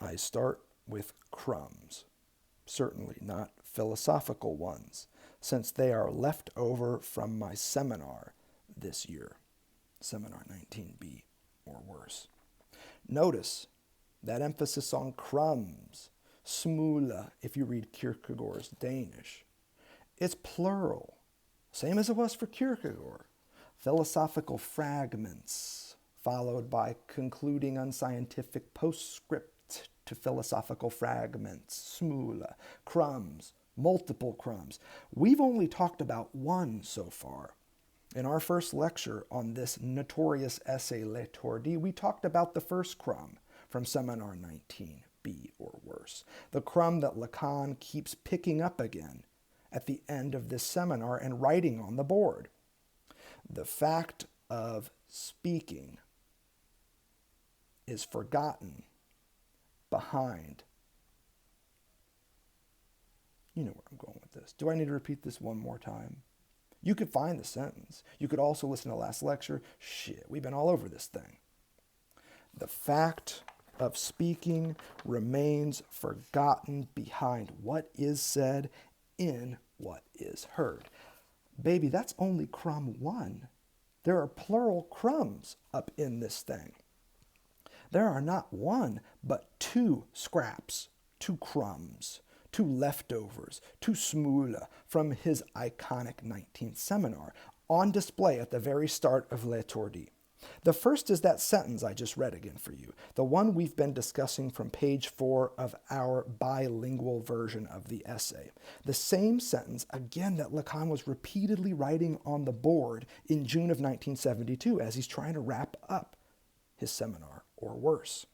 I start with crumbs, certainly not philosophical ones, since they are left over from my seminar this year, seminar 19B or worse. Notice that emphasis on crumbs, smula, if you read Kierkegaard's Danish. It's plural, same as it was for Kierkegaard. Philosophical fragments, followed by concluding unscientific postscript to philosophical fragments, smula, crumbs, multiple crumbs. We've only talked about one so far. In our first lecture on this notorious essay, L'Étourdi, we talked about the first crumb from seminar 19B or worse, the crumb that Lacan keeps picking up again at the end of this seminar and writing on the board. The fact of speaking is forgotten behind. You know where I'm going with this. Do I need to repeat this one more time? You could find the sentence. You could also listen to last lecture. Shit, we've been all over this thing. The fact of speaking remains forgotten behind what is said in what is heard. Baby, that's only crumb one. There are plural crumbs up in this thing. There are not one, but two scraps, two crumbs, two leftovers, two smula from his iconic 19th seminar on display at the very start of L'Étourdi. The first is that sentence I just read again for you, the one we've been discussing from page 4 of our bilingual version of the essay. The same sentence, again, that Lacan was repeatedly writing on the board in June of 1972 as he's trying to wrap up his seminar, or worse.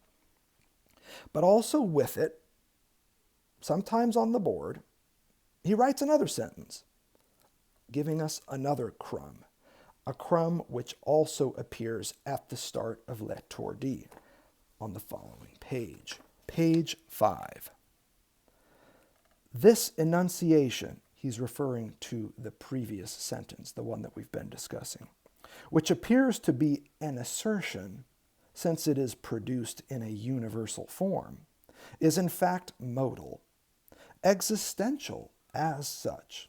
But also with it, sometimes on the board, he writes another sentence, giving us another crumb. A crumb which also appears at the start of L'Étourdi on the following page, page 5. This enunciation, he's referring to the previous sentence, the one that we've been discussing, which appears to be an assertion since it is produced in a universal form, is in fact modal, existential as such,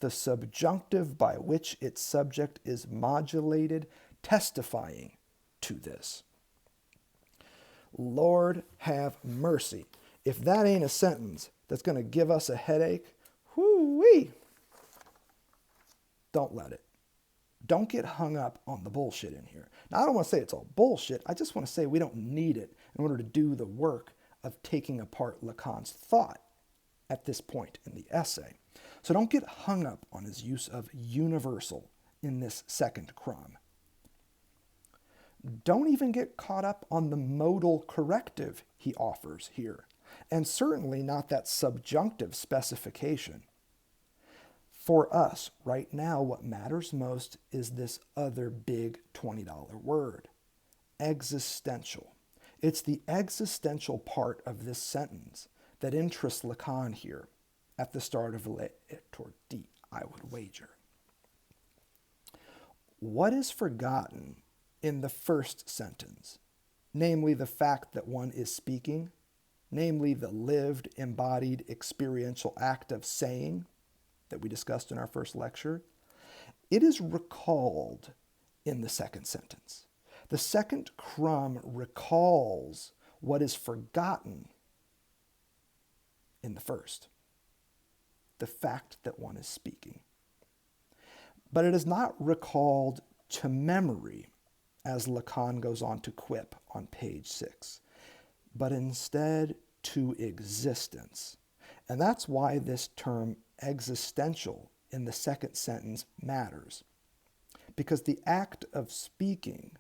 the subjunctive by which its subject is modulated, testifying to this. Lord have mercy. If that ain't a sentence that's going to give us a headache, whoo-wee. Don't let it. Don't get hung up on the bullshit in here. Now, I don't want to say it's all bullshit. I just want to say we don't need it in order to do the work of taking apart Lacan's thought at this point in the essay. So don't get hung up on his use of universal in this second crumb. Don't even get caught up on the modal corrective he offers here, and certainly not that subjunctive specification. For us, right now, what matters most is this other big $20 word, existential. It's the existential part of this sentence that interests Lacan here at the start of L'Étourdi, I would wager. What is forgotten in the first sentence, namely the fact that one is speaking, namely the lived, embodied, experiential act of saying that we discussed in our first lecture, it is recalled in the second sentence. The second crumb recalls what is forgotten in the first, the fact that one is speaking. But it is not recalled to memory, as Lacan goes on to quip on page 6, but instead to existence. And that's why this term existential in the second sentence matters, because the act of speaking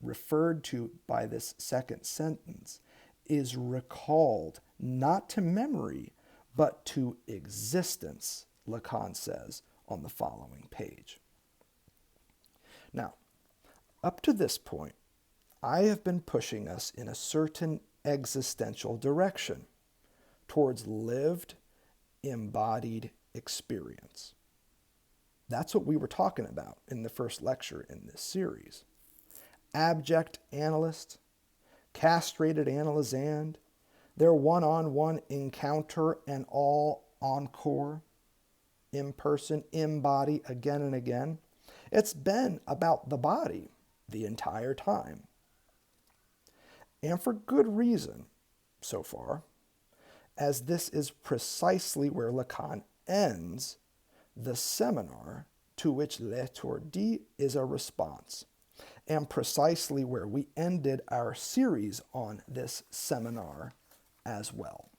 referred to by this second sentence is recalled not to memory, but to existence, Lacan says on the following page. Now, up to this point, I have been pushing us in a certain existential direction towards lived, embodied experience. That's what we were talking about in the first lecture in this series. Abject analyst, castrated analysand, their one-on-one encounter and all encore, in-person, in-body, again and again. It's been about the body the entire time. And for good reason, so far, as this is precisely where Lacan ends the seminar to which L'Étourdi is a response, and precisely where we ended our series on this seminar as well.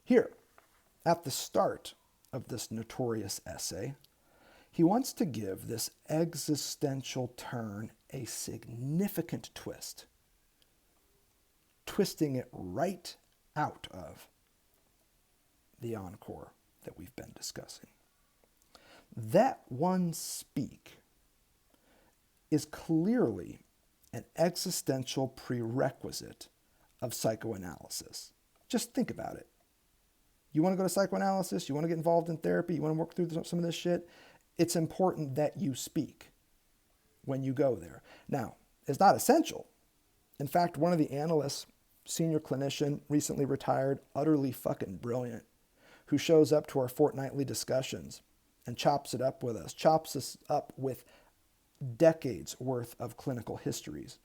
Here, at the start of this notorious essay, he wants to give this existential turn a significant twist, twisting it right out of the encore that we've been discussing. That one speak is clearly an existential prerequisite of psychoanalysis. Just think about it. You want to go to psychoanalysis, you want to get involved in therapy, you want to work through some of this shit, it's important that you speak when you go there. Now, it's not essential. In fact, one of the analysts, senior clinician, recently retired, utterly fucking brilliant, who shows up to our fortnightly discussions and chops it up with us, chops us up with decades worth of clinical histories,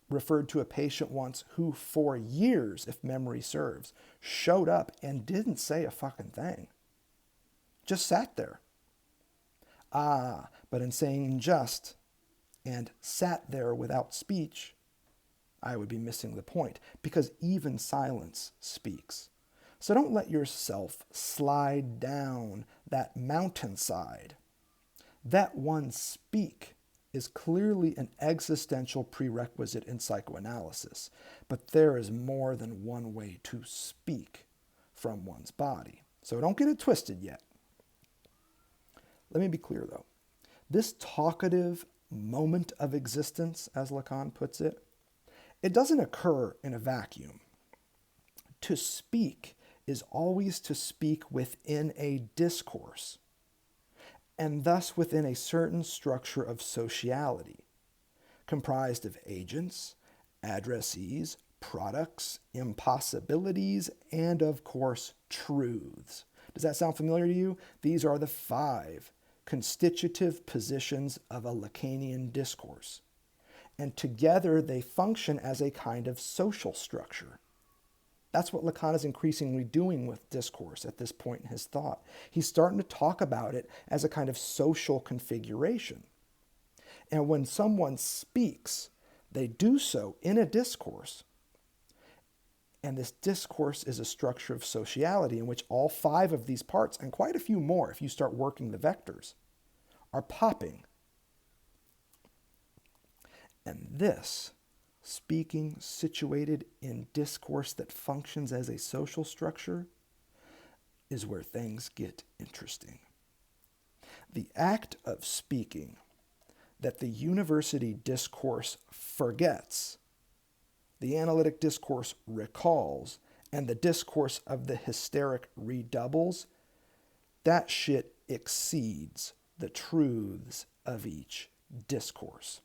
referred to a patient once who for years, if memory serves, showed up and didn't say a fucking thing. Just sat there. But in saying just and sat there without speech, I would be missing the point, because even silence speaks. So don't let yourself slide down that mountainside. That one speak is clearly an existential prerequisite in psychoanalysis, but there is more than one way to speak from one's body. So don't get it twisted yet. Let me be clear, though. This talkative moment of existence, as Lacan puts it, it doesn't occur in a vacuum. To speak is always to speak within a discourse, and thus within a certain structure of sociality, comprised of agents, addressees, products, impossibilities, and of course, truths. Does that sound familiar to you? These are the 5 constitutive positions of a Lacanian discourse. And together they function as a kind of social structure. That's what Lacan is increasingly doing with discourse at this point in his thought. He's starting to talk about it as a kind of social configuration. And when someone speaks, they do so in a discourse. And this discourse is a structure of sociality in which all 5 of these parts, and quite a few more if you start working the vectors, are popping. And this, speaking situated in discourse that functions as a social structure, is where things get interesting. The act of speaking that the university discourse forgets, the analytic discourse recalls, and the discourse of the hysteric redoubles, that shit exceeds the truths of each discourse.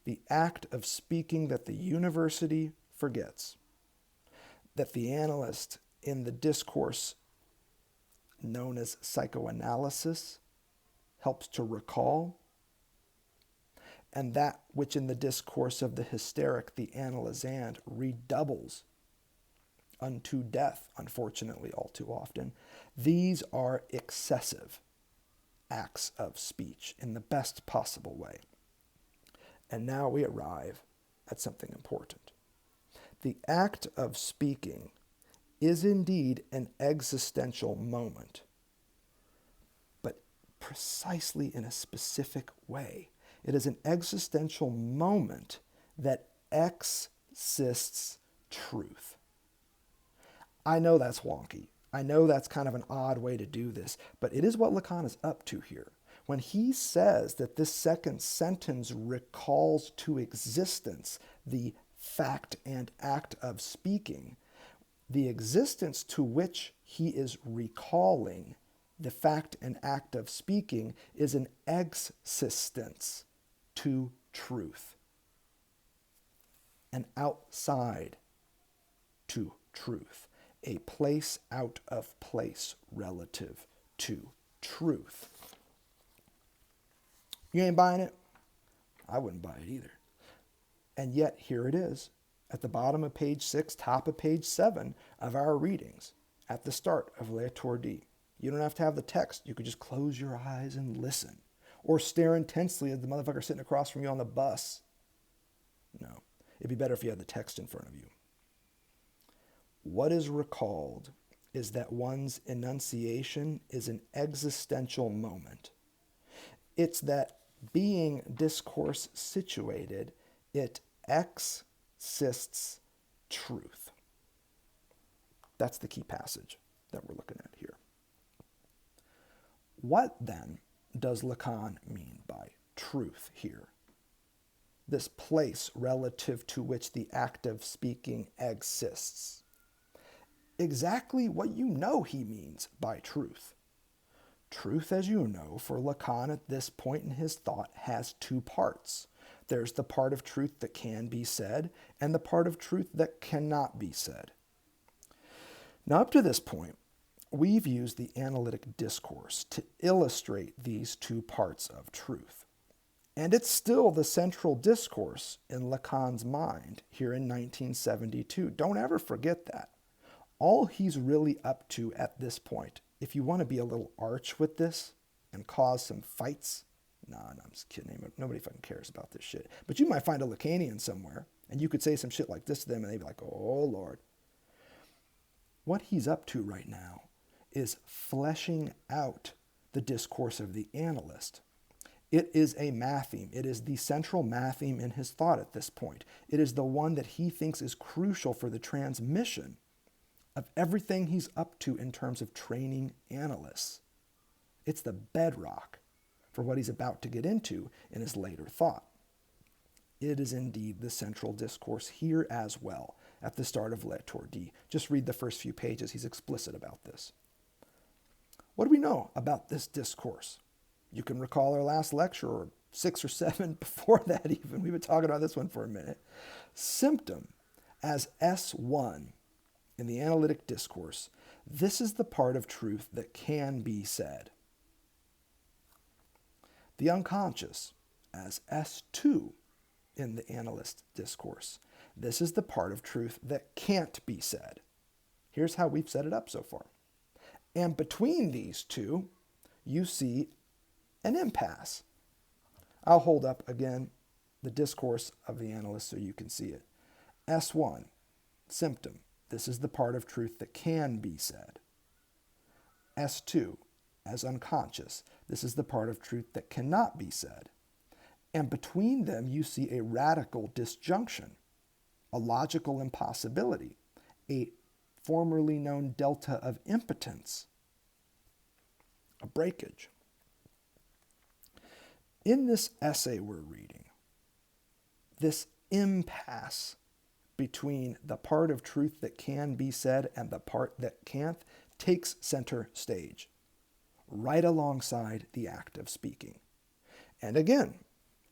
The act of speaking that the university forgets, that the analyst in the discourse known as psychoanalysis helps to recall, and that which in the discourse of the hysteric, the analysand, redoubles unto death, unfortunately, all too often. These are excessive acts of speech in the best possible way. And now we arrive at something important. The act of speaking is indeed an existential moment, but precisely in a specific way. It is an existential moment that exists truth. I know that's wonky. I know that's kind of an odd way to do this, but it is what Lacan is up to here. When he says that this second sentence recalls to existence the fact and act of speaking, the existence to which he is recalling the fact and act of speaking is an existence to truth. an outside to truth, a place out of place relative to truth. You ain't buying it? I wouldn't buy it either. And yet here it is, at the bottom of page 6, top of page 7 of our readings, at the start of L'étourdi. You don't have to have the text. You could just close your eyes and listen, or stare intensely at the motherfucker sitting across from you on the bus. No, it'd be better if you had the text in front of you. What is recalled is that one's enunciation is an existential moment. It's that being discourse situated, it exists truth. That's the key passage that we're looking at here. What then does Lacan mean by truth here? This place relative to which the act of speaking exists. Exactly what you know he means by truth. Truth, as you know, for Lacan at this point in his thought has two parts. There's the part of truth that can be said and the part of truth that cannot be said. Now, up to this point, we've used the analytic discourse to illustrate these two parts of truth. And it's still the central discourse in Lacan's mind here in 1972. Don't ever forget that. All he's really up to at this point, if you want to be a little arch with this and cause some fights, no, I'm just kidding. Nobody fucking cares about this shit. But you might find a Lacanian somewhere, and you could say some shit like this to them, and they'd be like, oh, Lord. What he's up to right now is fleshing out the discourse of the analyst. It is a matheme. It is the central matheme in his thought at this point. It is the one that he thinks is crucial for the transmission of everything he's up to in terms of training analysts. It's the bedrock for what he's about to get into in his later thought. It is indeed the central discourse here as well at the start of L'étourdi. Just read the first few pages. He's explicit about this. What do we know about this discourse? You can recall our last lecture, or 6 or 7 before that even. We've been talking about this one for a minute. Symptom as S1 in the analytic discourse, this is the part of truth that can be said. The unconscious as S2 in the analyst discourse. This is the part of truth that can't be said. Here's how we've set it up so far. And between these two, you see an impasse. I'll hold up again the discourse of the analyst so you can see it. S1, symptom. This is the part of truth that can be said. S2, as unconscious. This is the part of truth that cannot be said. And between them, you see a radical disjunction, a logical impossibility, a formerly known delta of impotence, a breakage. In this essay we're reading, this impasse between the part of truth that can be said and the part that can't takes center stage, right alongside the act of speaking. And again,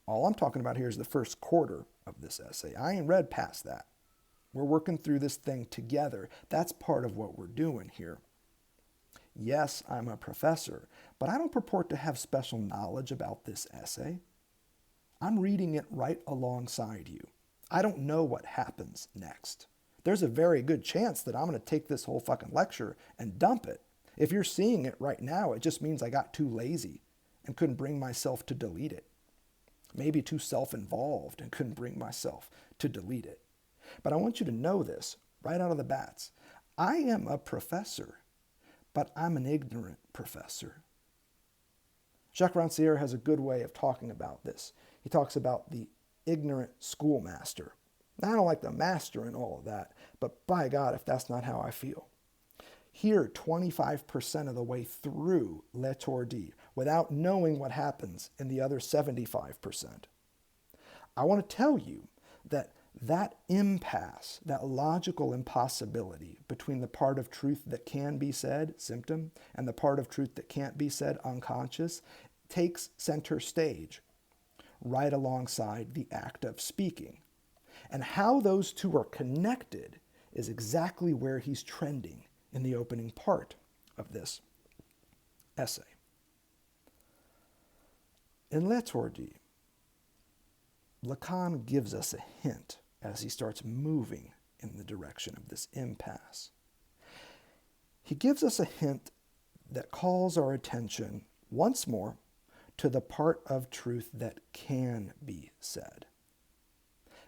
all I'm talking about here is the first quarter of this essay. I ain't read past that. We're working through this thing together. That's part of what we're doing here. Yes, I'm a professor, but I don't purport to have special knowledge about this essay. I'm reading it right alongside you. I don't know what happens next. There's a very good chance that I'm going to take this whole fucking lecture and dump it. If you're seeing it right now, it just means I got too lazy and couldn't bring myself to delete it. Maybe too self-involved and couldn't bring myself to delete it. But I want you to know this right out of the bats. I am a professor, but I'm an ignorant professor. Jacques Lacan has a good way of talking about this. He talks about the ignorant schoolmaster. Now, I don't like the master and all of that, but by God, if that's not how I feel. Here, 25% of the way through L'étourdi, without knowing what happens in the other 75%. I want to tell you that impasse, that logical impossibility between the part of truth that can be said, symptom, and the part of truth that can't be said, unconscious, takes center stage right alongside the act of speaking. And how those two are connected is exactly where he's trending in the opening part of this essay. In L'étourdi, Lacan gives us a hint as he starts moving in the direction of this impasse. He gives us a hint that calls our attention once more to the part of truth that can be said.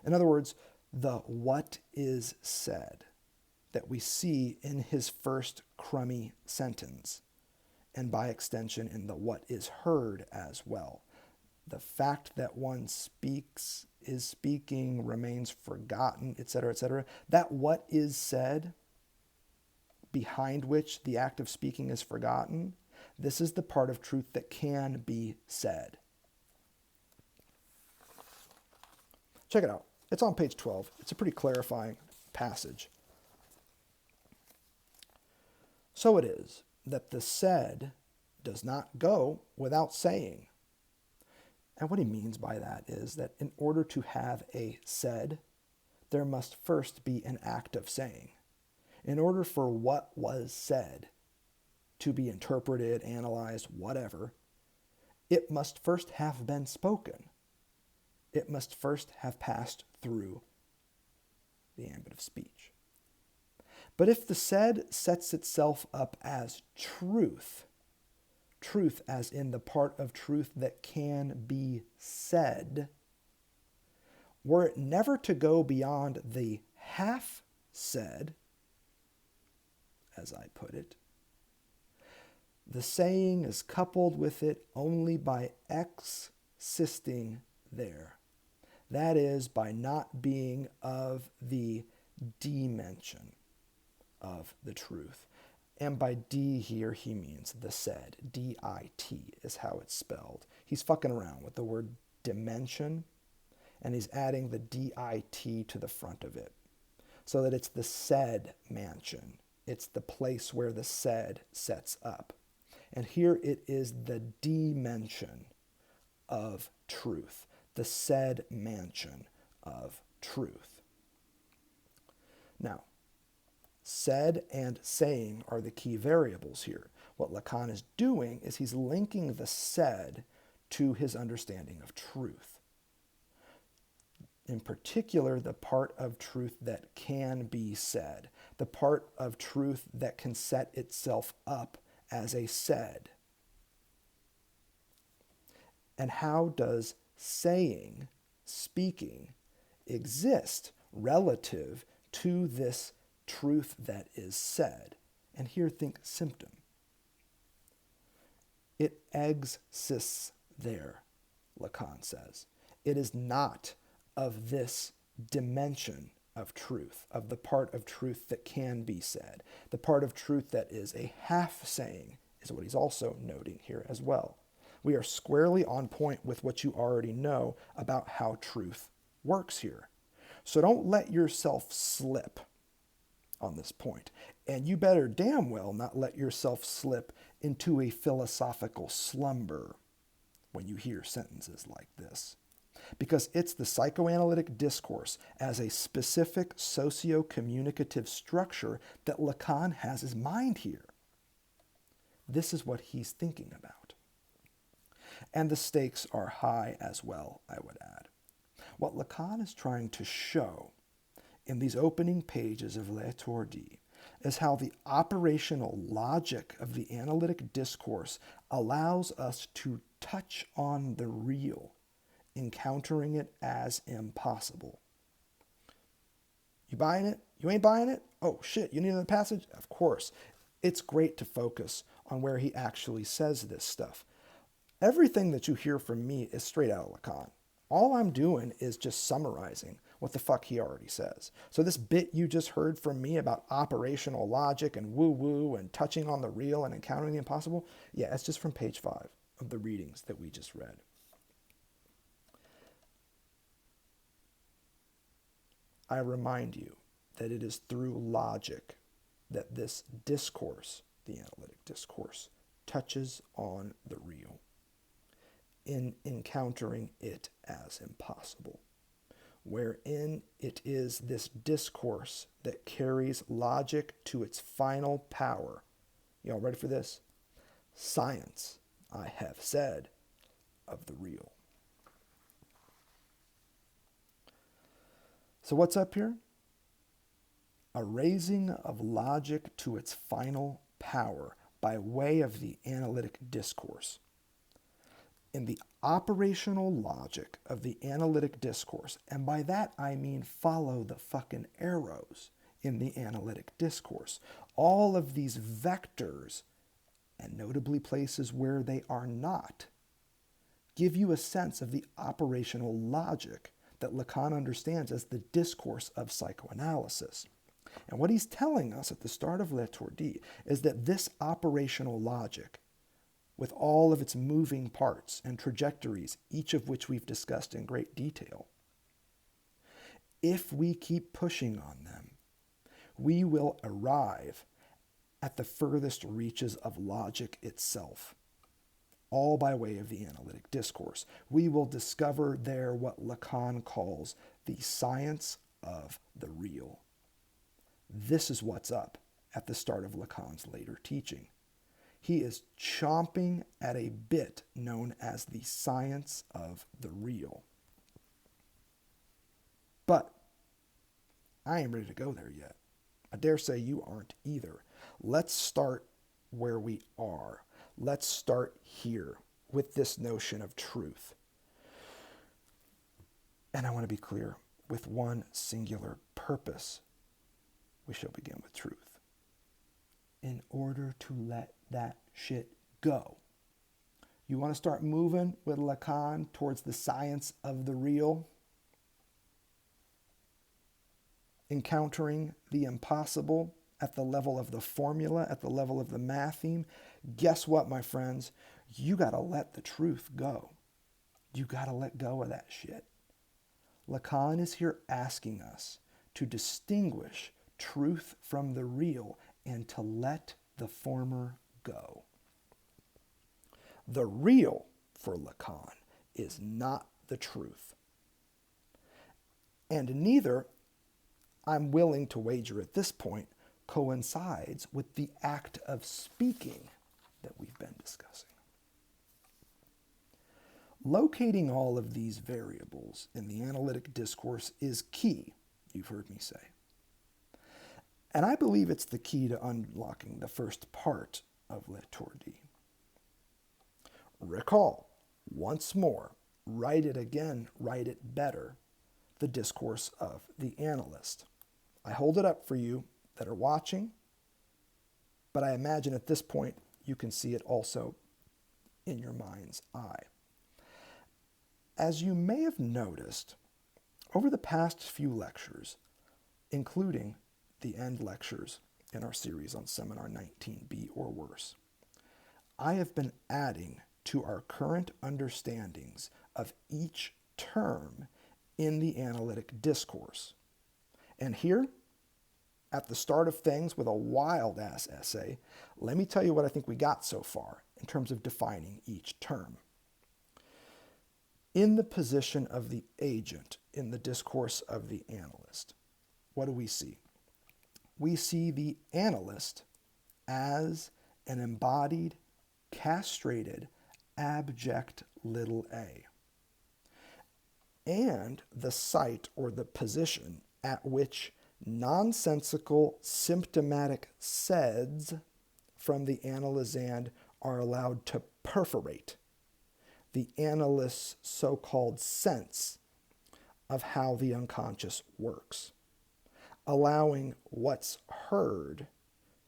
In other words, the what is said that we see in his first crummy sentence, and by extension in the what is heard as well. The fact that one speaks, is speaking, remains forgotten, etc., etc. That what is said, behind which the act of speaking is forgotten, this is the part of truth that can be said. Check it out. It's on page 12. It's a pretty clarifying passage. So it is that the said does not go without saying. And what he means by that is that in order to have a said, there must first be an act of saying. In order for what was said to be interpreted, analyzed, whatever, it must first have been spoken. It must first have passed through the ambit of speech. But if the said sets itself up as truth, truth as in the part of truth that can be said, were it never to go beyond the half said, as I put it, the saying is coupled with it only by existing there. That is, by not being of the dimension of the truth. And by D here, he means the said. D-I-T is how it's spelled. He's fucking around with the word dimension, and he's adding the D-I-T to the front of it, so that it's the said mansion. It's the place where the said sets up. And here it is the dimension of truth, the said mansion of truth. Now, said and saying are the key variables here. What Lacan is doing is he's linking the said to his understanding of truth. In particular, the part of truth that can be said, the part of truth that can set itself up as a said. And how does saying, speaking, exist relative to this truth that is said? And here think symptom. It exists there, Lacan says. It is not of this dimension of truth, of the part of truth that can be said. The part of truth that is a half saying is what he's also noting here as well. We are squarely on point with what you already know about how truth works here. So don't let yourself slip on this point. And you better damn well not let yourself slip into a philosophical slumber when you hear sentences like this. Because it's the psychoanalytic discourse as a specific socio-communicative structure that Lacan has his mind here. This is what he's thinking about. And the stakes are high as well, I would add. What Lacan is trying to show in these opening pages of L'étourdi is how the operational logic of the analytic discourse allows us to touch on the real, encountering it as impossible. You buying it? You ain't buying it? Oh shit, you need another passage? Of course. It's great to focus on where he actually says this stuff. Everything that you hear from me is straight out of Lacan. All I'm doing is just summarizing what the fuck he already says. So this bit you just heard from me about operational logic and woo-woo and touching on the real and encountering the impossible, yeah, it's just from page 5 of the readings that we just read. I remind you that it is through logic that this discourse, the analytic discourse, touches on the real in encountering it as impossible. wherein it is this discourse that carries logic to its final power. Y'all ready for this? Science, I have said, of the real. So what's up here? A raising of logic to its final power by way of the analytic discourse. In the operational logic of the analytic discourse, and by that I mean follow the fucking arrows in the analytic discourse, all of these vectors, and notably places where they are not, give you a sense of the operational logic that Lacan understands as the discourse of psychoanalysis. And what he's telling us at the start of L'Étourdi is that this operational logic, with all of its moving parts and trajectories, each of which we've discussed in great detail, if we keep pushing on them, we will arrive at the furthest reaches of logic itself, all by way of the analytic discourse. We will discover there what Lacan calls the science of the real. This is what's up at the start of Lacan's later teaching. He is chomping at a bit known as the science of the real. But I ain't ready to go there yet. I dare say you aren't either. Let's start where we are. Let's start here with this notion of truth. And I want to be clear, with one singular purpose. We shall begin with truth. In order to let that shit go. You want to start moving with Lacan towards the science of the real? Encountering the impossible at the level of the formula, at the level of the math theme? Guess what, my friends? You got to let the truth go. You got to let go of that shit. Lacan is here asking us to distinguish truth from the real and to let the former go. The real, for Lacan, is not the truth. And neither, I'm willing to wager at this point, coincides with the act of speaking that we've been discussing. Locating all of these variables in the analytic discourse is key, you've heard me say. And I believe it's the key to unlocking the first part of L'Étourdi. Recall, once more, write it again, write it better, the discourse of the analyst. I hold it up for you that are watching, but I imagine at this point you can see it also in your mind's eye. As you may have noticed, over the past few lectures, including the end lectures in our series on Seminar 19B or worse, I have been adding to our current understandings of each term in the analytic discourse. And here, at the start of things with a wild-ass essay, let me tell you what I think we got so far in terms of defining each term. In the position of the agent in the discourse of the analyst, what do we see? We see the analyst as an embodied, castrated, abject little a, and the site or the position at which nonsensical symptomatic seds from the analysand are allowed to perforate the analyst's so-called sense of how the unconscious works, allowing what's heard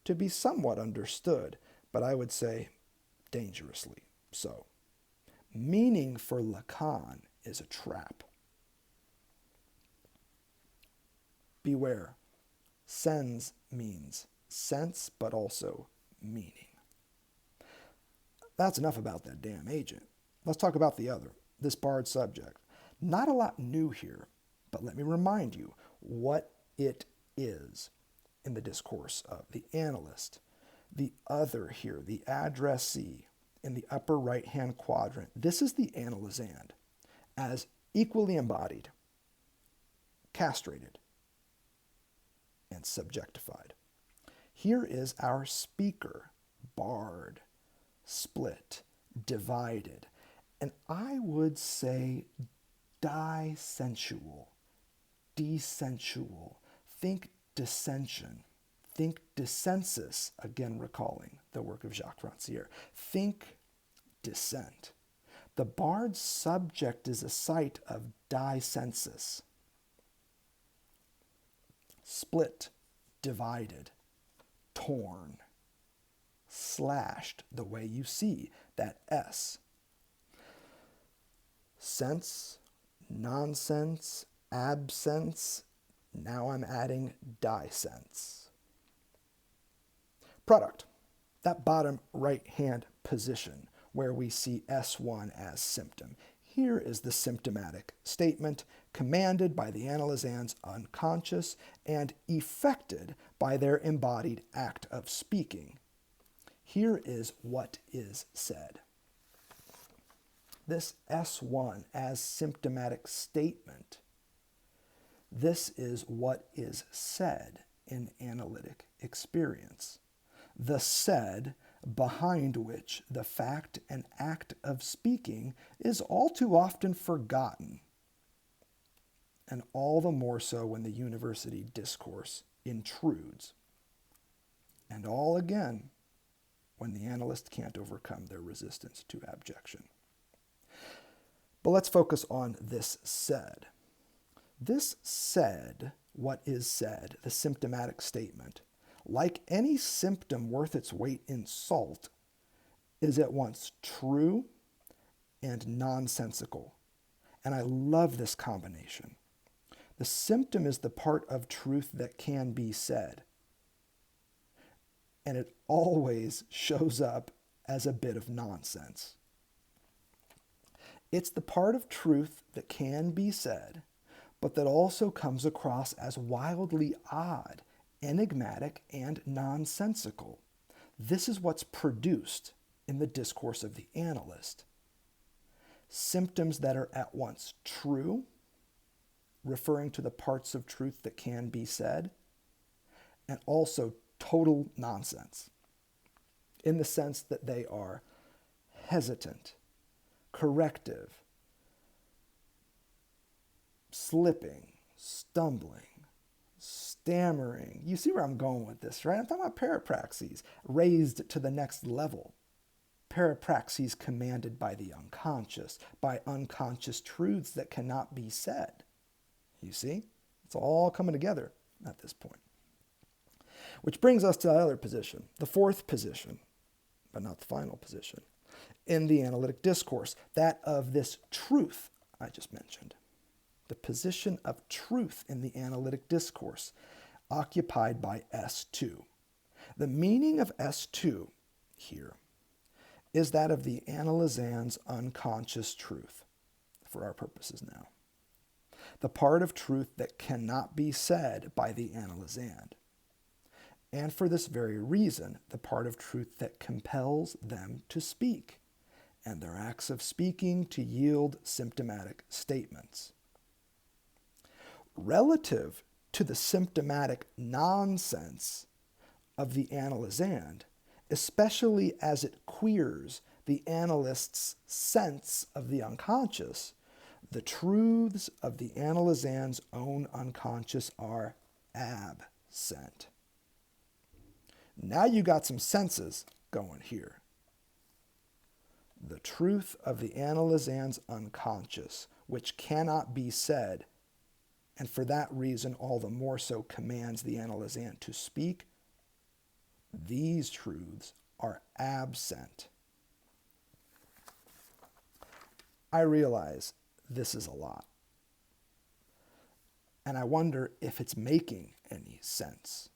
to be somewhat understood, but I would say dangerously so. Meaning for Lacan is a trap. Beware. Sens means sense, but also meaning. That's enough about that damn agent. Let's talk about the other, this barred subject. Not a lot new here, but let me remind you what it is in the discourse of the analyst. The other here, the addressee in the upper right-hand quadrant, this is the analysand as equally embodied castrated and subjectified. Here is our speaker, barred, split, divided, and I would say dissensual, desensual. Think dissension. Think dissensus, again recalling the work of Jacques Lacan. Think dissent. The bard's subject is a site of dissensus. Split, divided, torn, slashed, the way you see that S. Sense, nonsense, absence, now I'm adding dissense. Product, that bottom right-hand position where we see S1 as symptom. Here is the symptomatic statement commanded by the analysand's unconscious and effected by their embodied act of speaking. Here is what is said. This S1 as symptomatic statement, this is what is said in analytic experience. The said behind which the fact and act of speaking is all too often forgotten, and all the more so when the university discourse intrudes, and all again when the analyst can't overcome their resistance to abjection. But let's focus on this said. This said, what is said, the symptomatic statement, like any symptom worth its weight in salt, is at once true and nonsensical. And I love this combination. The symptom is the part of truth that can be said. And it always shows up as a bit of nonsense. It's the part of truth that can be said, but that also comes across as wildly odd, enigmatic, and nonsensical. This is what's produced in the discourse of the analyst. Symptoms that are at once true, referring to the parts of truth that can be said, and also total nonsense, in the sense that they are hesitant, corrective, slipping, stumbling, stammering. You see where I'm going with this, right? I'm talking about parapraxes raised to the next level. Parapraxes commanded by the unconscious, by unconscious truths that cannot be said. You see? It's all coming together at this point. Which brings us to the other position, the fourth position, but not the final position, in the analytic discourse, that of this truth I just mentioned. The position of truth in the analytic discourse, occupied by S2. The meaning of S2 here is that of the analysand's unconscious truth, for our purposes now. The part of truth that cannot be said by the analysand. And for this very reason, the part of truth that compels them to speak, and their acts of speaking to yield symptomatic statements. Relative to the symptomatic nonsense of the analysand, especially as it queers the analyst's sense of the unconscious, the truths of the analysand's own unconscious are absent. Now you got some senses going here. The truth of the analysand's unconscious, which cannot be said, and for that reason all the more so commands the analysand to speak, these truths are absent. I realize this is a lot, and I wonder if it's making any sense.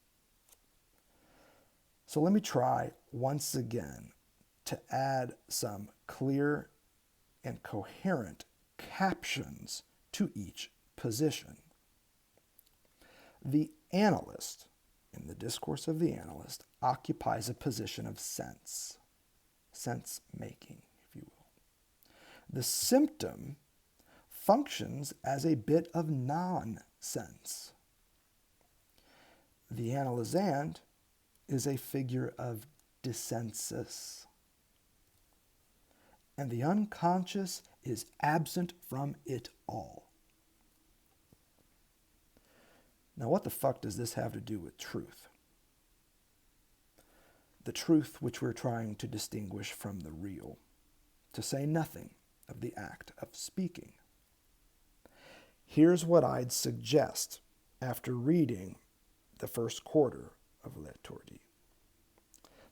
So let me try once again to add some clear and coherent captions to each position. The analyst, in the discourse of the analyst, occupies a position of sense making, if you will. The symptom functions as a bit of nonsense. The analysand is a figure of dissensus. And the unconscious is absent from it all. Now, what the fuck does this have to do with truth? The truth which we're trying to distinguish from the real, to say nothing of the act of speaking. Here's what I'd suggest after reading the first quarter of Letordi.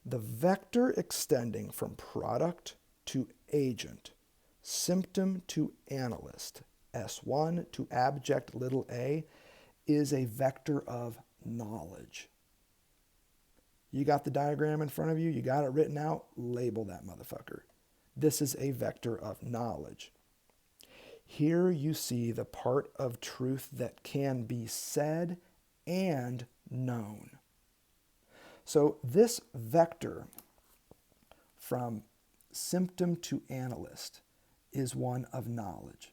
The vector extending from product to agent, symptom to analyst, S1 to abject little a, is a vector of knowledge. You got the diagram in front of you, you got it written out, label that motherfucker. This is a vector of knowledge. Here you see the part of truth that can be said and known. So this vector from symptom to analyst is one of knowledge.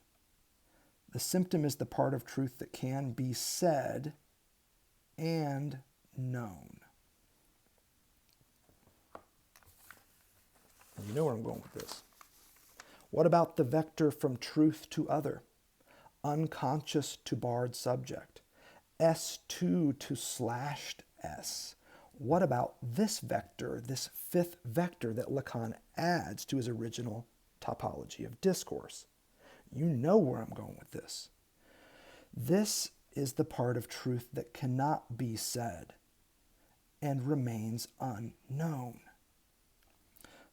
The symptom is the part of truth that can be said and known. You know where I'm going with this. What about the vector from truth to other? Unconscious to barred subject. S2 to slashed S. What about this vector, this fifth vector that Lacan adds to his original topology of discourse? You know where I'm going with this. This is the part of truth that cannot be said and remains unknown.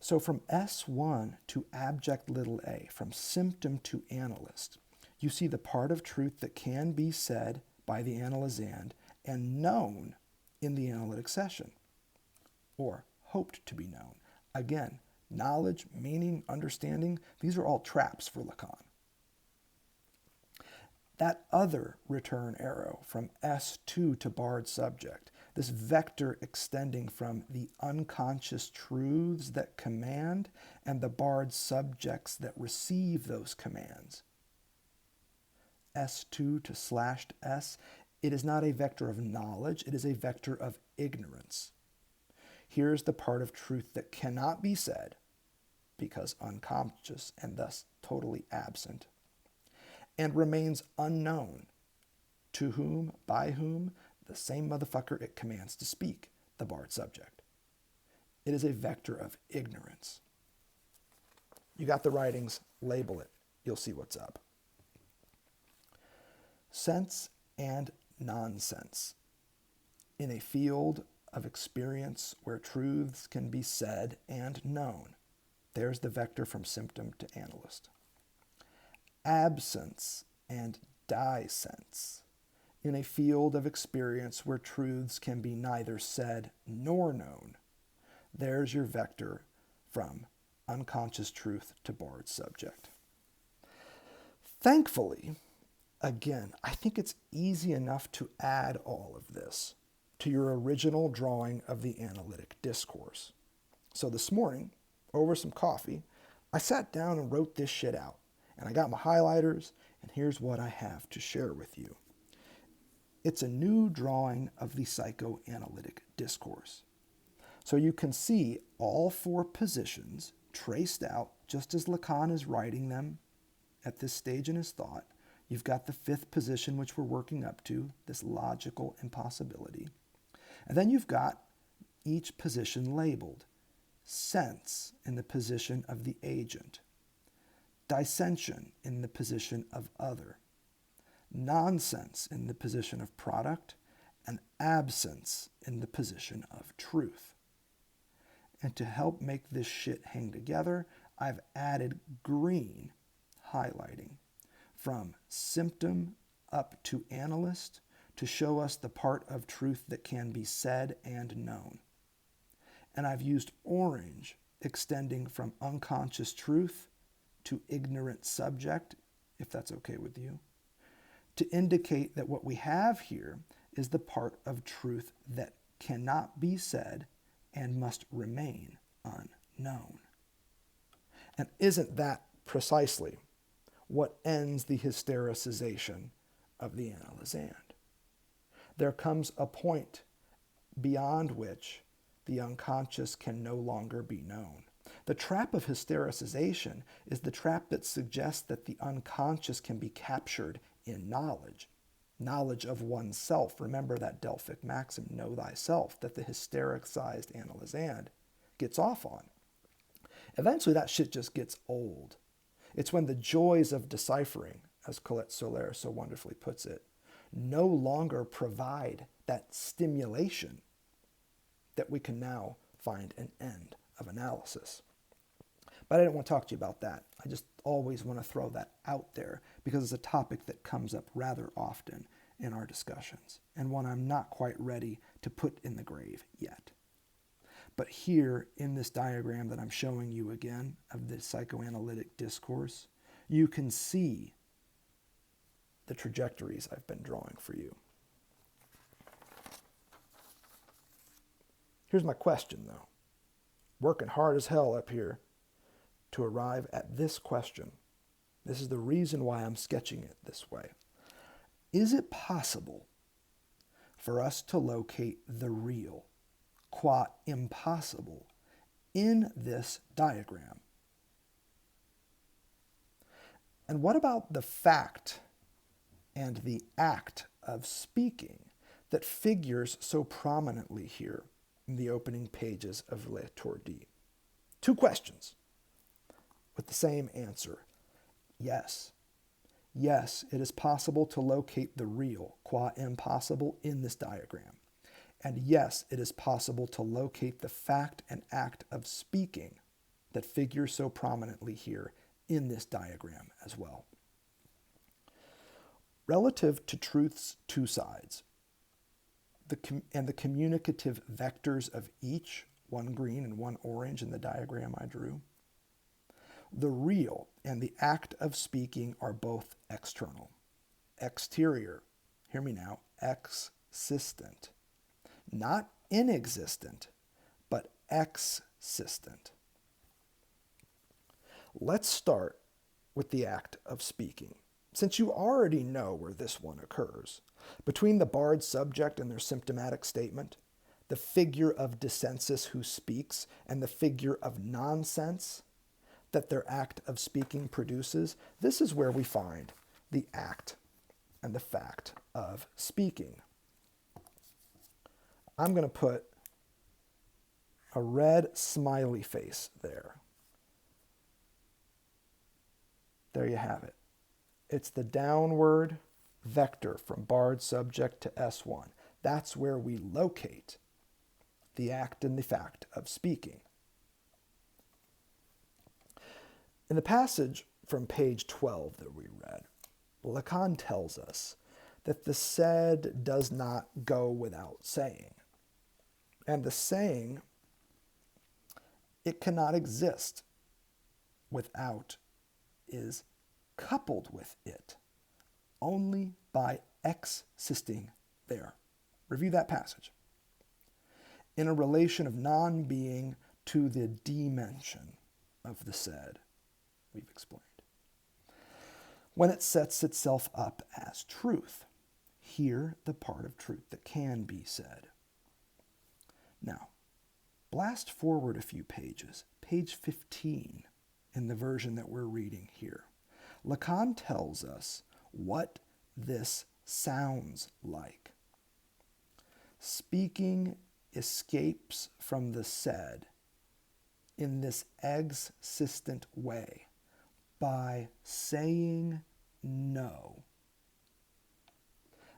So from S1 to abject little a, from symptom to analyst, you see the part of truth that can be said by the analysand and known in the analytic session, or hoped to be known. Again, knowledge, meaning, understanding, these are all traps for Lacan. That other return arrow from S2 to barred subject, this vector extending from the unconscious truths that command and the barred subjects that receive those commands. S2 to slashed S, it is not a vector of knowledge, it is a vector of ignorance. Here's the part of truth that cannot be said because unconscious and thus totally absent, and remains unknown. To whom, by whom? The same motherfucker it commands to speak, the barred subject. It is a vector of ignorance. You got the writings, label it. You'll see what's up. Sense and nonsense. In a field of experience where truths can be said and known. There's the vector from symptom to analyst. Absence and dissense. In a field of experience where truths can be neither said nor known, there's your vector from unconscious truth to barred subject. Thankfully, again, I think it's easy enough to add all of this to your original drawing of the analytic discourse. So this morning, over some coffee, I sat down and wrote this shit out. And I got my highlighters, and here's what I have to share with you. It's a new drawing of the psychoanalytic discourse. So you can see all four positions traced out just as Lacan is writing them at this stage in his thought. You've got the fifth position, which we're working up to, this logical impossibility. And then you've got each position labeled. Sense in the position of the agent. Dissension in the position of other. Nonsense in the position of product, and absence in the position of truth. And to help make this shit hang together, I've added green highlighting from symptom up to analyst to show us the part of truth that can be said and known. And I've used orange extending from unconscious truth to ignorant subject, if that's okay with you, to indicate that what we have here is the part of truth that cannot be said and must remain unknown. And isn't that precisely what ends the hystericization of the analysand. There comes a point beyond which the unconscious can no longer be known. The trap of hystericization is the trap that suggests that the unconscious can be captured in knowledge, knowledge of oneself. Remember that Delphic maxim, know thyself, that the hystericized analysand gets off on. Eventually that shit just gets old. It's when the joys of deciphering, as Colette Soler so wonderfully puts it, no longer provide that stimulation that we can now find an end of analysis. But I didn't want to talk to you about that. I just always want to throw that out there because it's a topic that comes up rather often in our discussions and one I'm not quite ready to put in the grave yet. But here in this diagram that I'm showing you again of the psychoanalytic discourse, you can see the trajectories I've been drawing for you. Here's my question, though. Working hard as hell up here to arrive at this question. This is the reason why I'm sketching it this way. Is it possible for us to locate the real, qua impossible, in this diagram? And what about the fact and the act of speaking that figures so prominently here in the opening pages of L'Étourdi? Two questions with the same answer. Yes. Yes, it is possible to locate the real, qua impossible, in this diagram. And yes, it is possible to locate the fact and act of speaking that figure so prominently here in this diagram as well. Relative to truth's two sides, and the communicative vectors of each, one green and one orange in the diagram I drew, the real and the act of speaking are both external, exterior, hear me now, existent. Not inexistent, but existent. Let's start with the act of speaking. Since you already know where this one occurs, between the barred subject and their symptomatic statement, the figure of dissensus who speaks, and the figure of nonsense that their act of speaking produces, this is where we find the act and the fact of speaking. I'm going to put a red smiley face there. There you have it. It's the downward vector from barred subject to S1. That's where we locate the act and the fact of speaking. In the passage from page 12 that we read, Lacan tells us that the said does not go without saying. And the saying, it cannot exist without, is coupled with it only by existing there. Review that passage. In a relation of non-being to the dimension of the said, we've explained. When it sets itself up as truth, here the part of truth that can be said. Now, blast forward a few pages, page 15 in the version that we're reading here. Lacan tells us what this sounds like. Speaking escapes from the said in this existent way by saying no.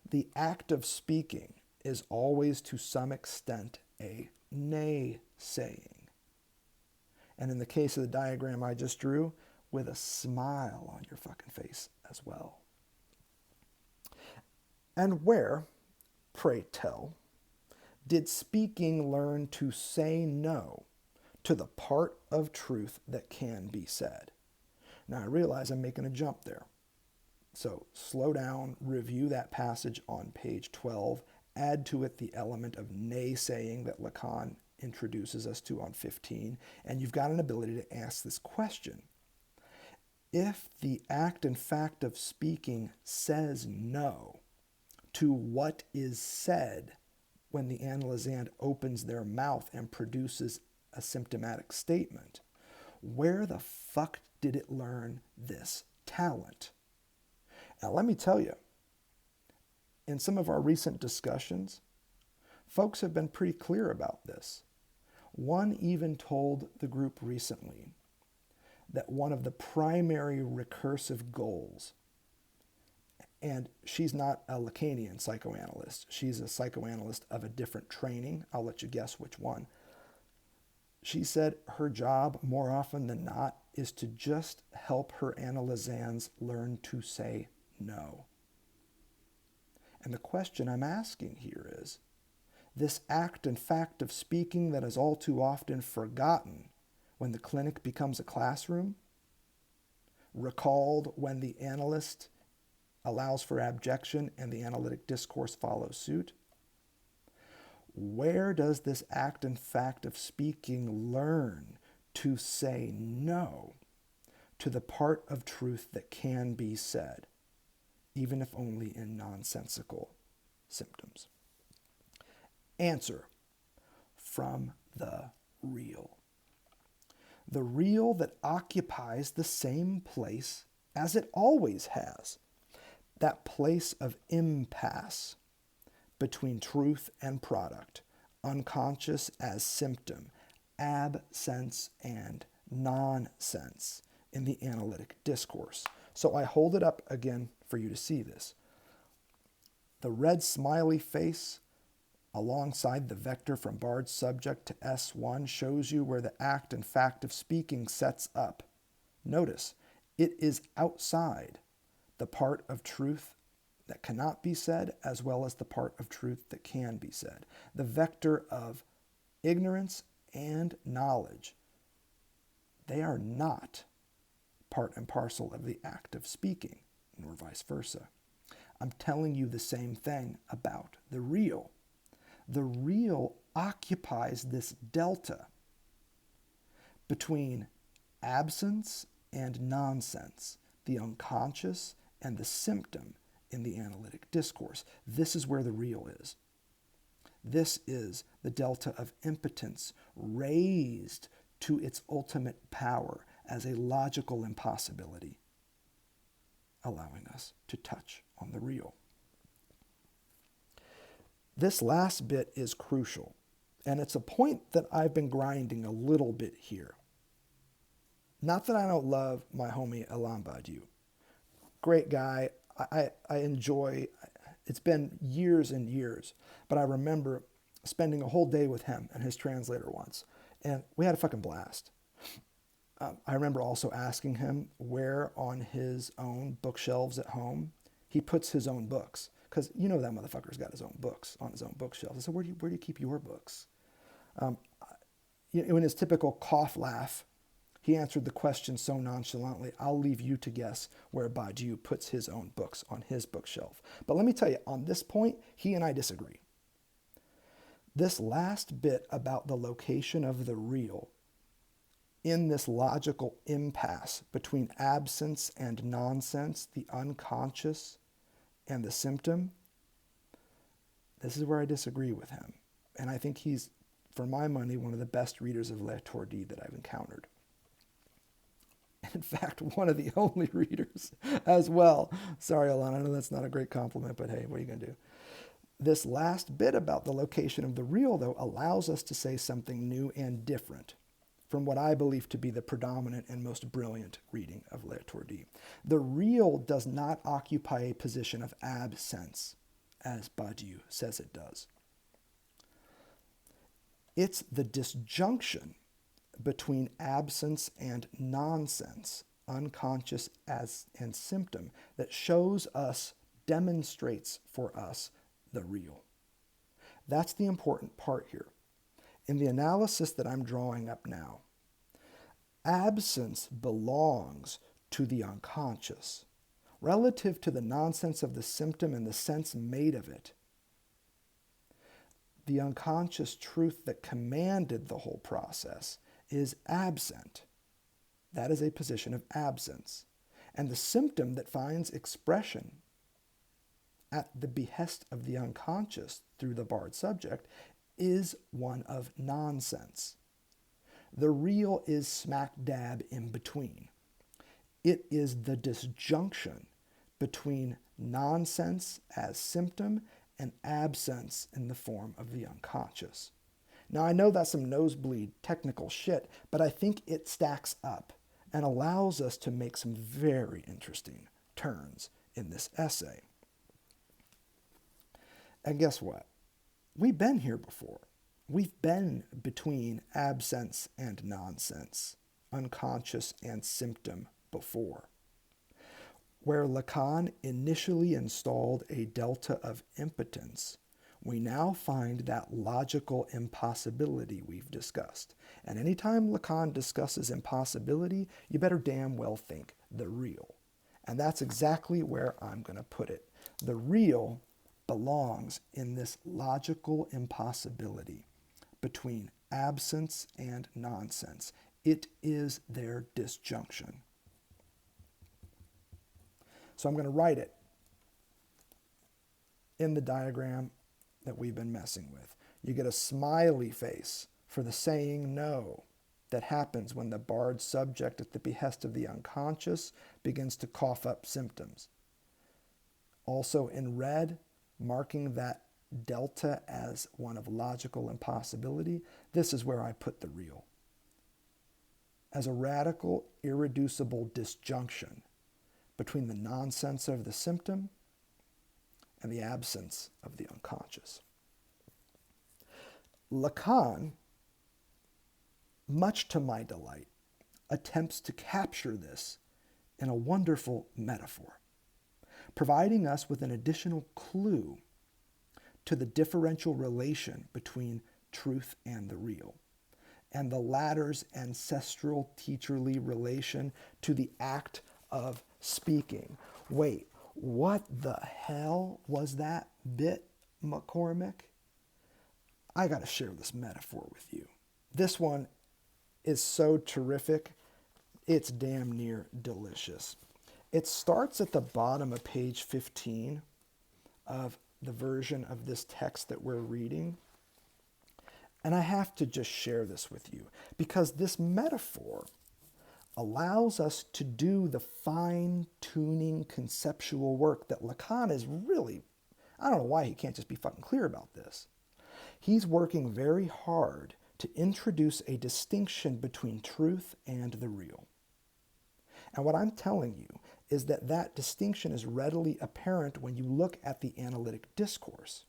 The act of speaking is always to some extent a nay-saying. And in the case of the diagram I just drew, with a smile on your fucking face as well. And where, pray tell, did speaking learn to say no to the part of truth that can be said? Now I realize I'm making a jump there. So slow down, review that passage on page 12, add to it the element of naysaying that Lacan introduces us to on 15, and you've got an ability to ask this question. If the act and fact of speaking says no to what is said when the analysand opens their mouth and produces a symptomatic statement, where the fuck did it learn this talent? Now, let me tell you, in some of our recent discussions, folks have been pretty clear about this. One even told the group recently that one of the primary recursive goals, and she's not a Lacanian psychoanalyst, she's a psychoanalyst of a different training, I'll let you guess which one. She said her job, more often than not, is to just help her analysands learn to say no. And the question I'm asking here is, this act and fact of speaking that is all too often forgotten when the clinic becomes a classroom, recalled when the analyst allows for abjection and the analytic discourse follows suit, where does this act and fact of speaking learn to say no to the part of truth that can be said, even if only in nonsensical symptoms? Answer: from the real. The real that occupies the same place as it always has, that place of impasse between truth and product, unconscious as symptom, absense and nonsense in the analytic discourse. So I hold it up again for you to see this. The red smiley face alongside the vector from Bard's subject to S1 shows you where the act and fact of speaking sets up. Notice, it is outside the part of truth that cannot be said, as well as the part of truth that can be said. The vector of ignorance and knowledge, they are not part and parcel of the act of speaking, nor vice versa. I'm telling you the same thing about the real. The real occupies this delta between absence and nonsense, the unconscious and the symptom in the analytic discourse. This is where the real is. This is the delta of impotence raised to its ultimate power as a logical impossibility, allowing us to touch on the real. This last bit is crucial, and it's a point that I've been grinding a little bit here. Not that I don't love my homie Alain Badiou. Great guy. I enjoy, it's been years and years, but I remember spending a whole day with him and his translator once, and we had a fucking blast. I remember also asking him where on his own bookshelves at home he puts his own books. Because you know that motherfucker's got his own books on his own bookshelf. I said, where do you keep your books? In his typical cough laugh, he answered the question so nonchalantly, I'll leave you to guess where Badiou puts his own books on his bookshelf. But let me tell you, on this point, he and I disagree. This last bit about the location of the real in this logical impasse between absence and nonsense, the unconscious and the symptom, this is where I disagree with him. And I think he's, for my money, one of the best readers of Lacanian that I've encountered. In fact, one of the only readers as well. Sorry, Alana, I know that's not a great compliment, but hey, what are you going to do? This last bit about the location of the real, though, allows us to say something new and different from what I believe to be the predominant and most brilliant reading of Lacanian. The real does not occupy a position of absence, as Badiou says it does. It's the disjunction between absence and nonsense, unconscious as and symptom, that shows us, demonstrates for us the real. That's the important part here. In the analysis that I'm drawing up now, absence belongs to the unconscious, relative to the nonsense of the symptom and the sense made of it. The unconscious truth that commanded the whole process is absent. That is a position of absence. And the symptom that finds expression at the behest of the unconscious through the barred subject is one of nonsense. The real is smack dab in between. It is the disjunction between nonsense as symptom and absence in the form of the unconscious. Now, I know that's some nosebleed technical shit, but I think it stacks up and allows us to make some very interesting turns in this essay. And guess what? We've been here before. We've been between absence and nonsense, unconscious and symptom before. Where Lacan initially installed a delta of impotence, we now find that logical impossibility we've discussed. And anytime Lacan discusses impossibility, you better damn well think the real. And that's exactly where I'm going to put it. The real belongs in this logical impossibility between absence and nonsense. It is their disjunction. So I'm going to write it in the diagram that we've been messing with. You get a smiley face for the saying no that happens when the barred subject at the behest of the unconscious begins to cough up symptoms. Also in red, marking that delta as one of logical impossibility, this is where I put the real. As a radical, irreducible disjunction between the nonsense of the symptom and the absence of the unconscious. Lacan, much to my delight, attempts to capture this in a wonderful metaphor, providing us with an additional clue to the differential relation between truth and the real, and the latter's ancestral teacherly relation to the act of speaking. Wait, what the hell was that bit, McCormick? I got to share this metaphor with you. This one is so terrific, it's damn near delicious. It starts at the bottom of page 15 of the version of this text that we're reading. And I have to just share this with you because this metaphor allows us to do the fine-tuning conceptual work that Lacan is really, I don't know why he can't just be fucking clear about this. He's working very hard to introduce a distinction between truth and the real. And what I'm telling you is that that distinction is readily apparent when you look at the analytic discourse,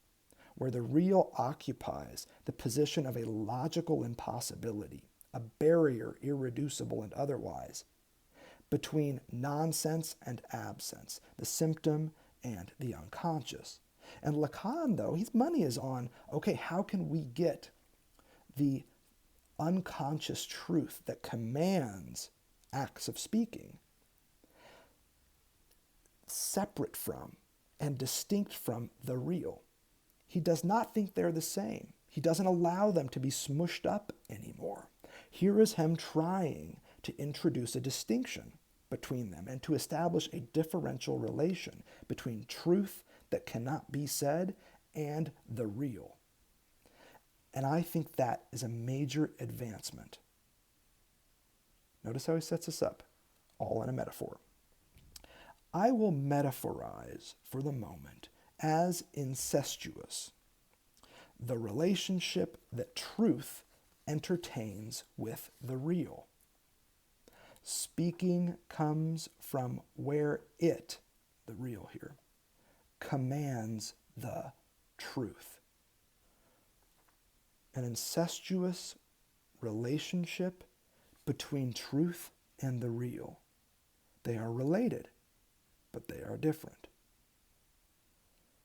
where the real occupies the position of a logical impossibility, a barrier, irreducible and otherwise, between nonsense and absence, the symptom and the unconscious. And Lacan, though, his money is on, okay, how can we get the unconscious truth that commands acts of speaking separate from and distinct from the real? He does not think they're the same. He doesn't allow them to be smushed up anymore. Here is him trying to introduce a distinction between them and to establish a differential relation between truth that cannot be said and the real. And I think that is a major advancement. Notice how he sets us up, all in a metaphor. I will metaphorize for the moment as incestuous the relationship that truth entertains with the real. Speaking comes from where it, the real here, commands the truth. An incestuous relationship between truth and the real. They are related, but they are different.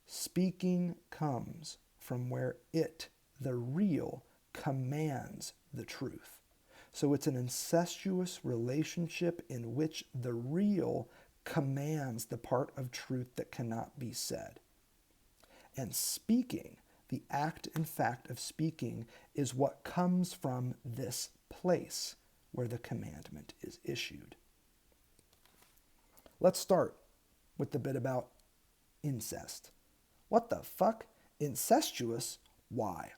Speaking comes from where it, the real, commands the truth. So it's an incestuous relationship in which the real commands the part of truth that cannot be said. And speaking, the act and fact of speaking, is what comes from this place where the commandment is issued. Let's start with the bit about incest. What the fuck? Incestuous? Why?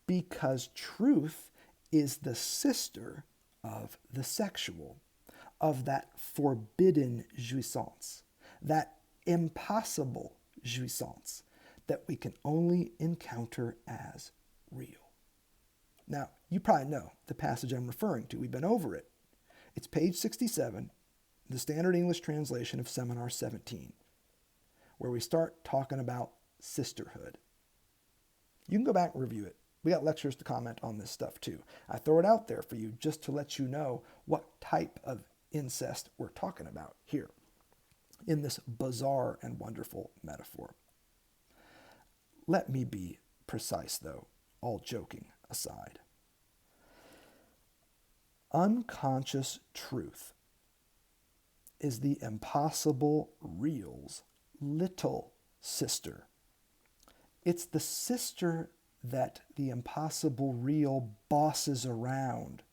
Because truth is the sister of the sexual, of that forbidden jouissance, that impossible jouissance that we can only encounter as real. Now, you probably know the passage I'm referring to. We've been over it. It's page 67, the Standard English translation of Seminar 17, where we start talking about sisterhood. You can go back and review it. We got lectures to comment on this stuff too. I throw it out there for you just to let you know what type of incest we're talking about here in this bizarre and wonderful metaphor. Let me be precise though, all joking aside. Unconscious truth is the impossible real's little sister. It's the sister that the impossible real bosses around.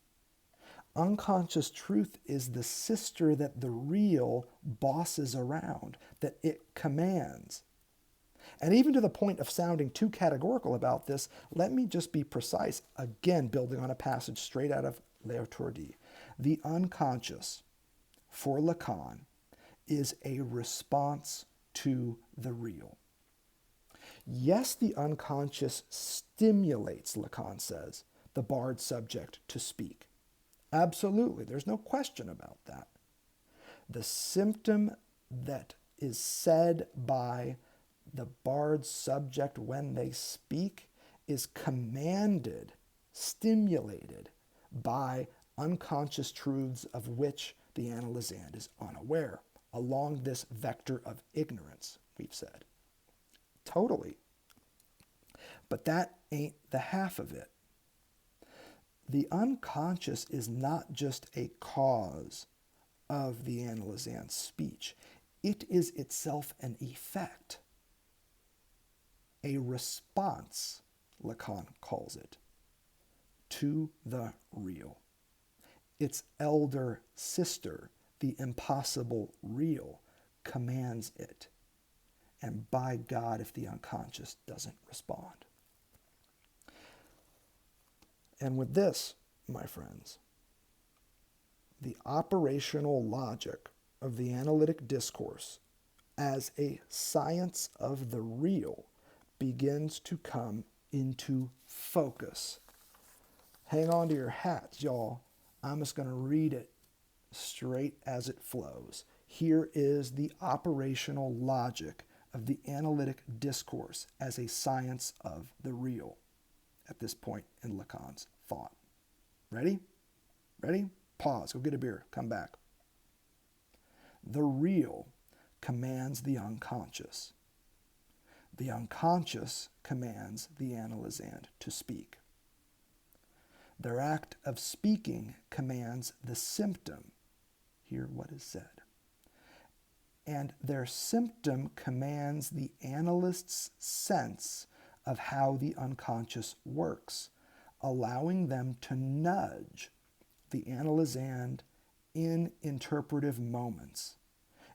Unconscious truth is the sister that the real bosses around, that it commands. And even to the point of sounding too categorical about this, let me just be precise, again building on a passage straight out of Lacan. The unconscious, for Lacan, is a response to the real. Yes, the unconscious stimulates, Lacan says, the barred subject to speak. Absolutely, there's no question about that. The symptom that is said by the barred subject when they speak is commanded, stimulated by unconscious truths of which the analysand is unaware, along this vector of ignorance, we've said. Totally. But that ain't the half of it. The unconscious is not just a cause of the analysand's speech. It is itself an effect, a response, Lacan calls it, to the real. Its elder sister, the impossible real, commands it. And by God, if the unconscious doesn't respond. And with this, my friends, the operational logic of the analytic discourse as a science of the real begins to come into focus. Hang on to your hats, y'all. I'm just going to read it straight as it flows. Here is the operational logic of the analytic discourse as a science of the real at this point in Lacan's thought. Ready? Ready? Pause. Go get a beer. Come back. The real commands the unconscious. The unconscious commands the analysand to speak. Their act of speaking commands the symptom. Hear what is said. And their symptom commands the analyst's sense of how the unconscious works, allowing them to nudge the analysand in interpretive moments,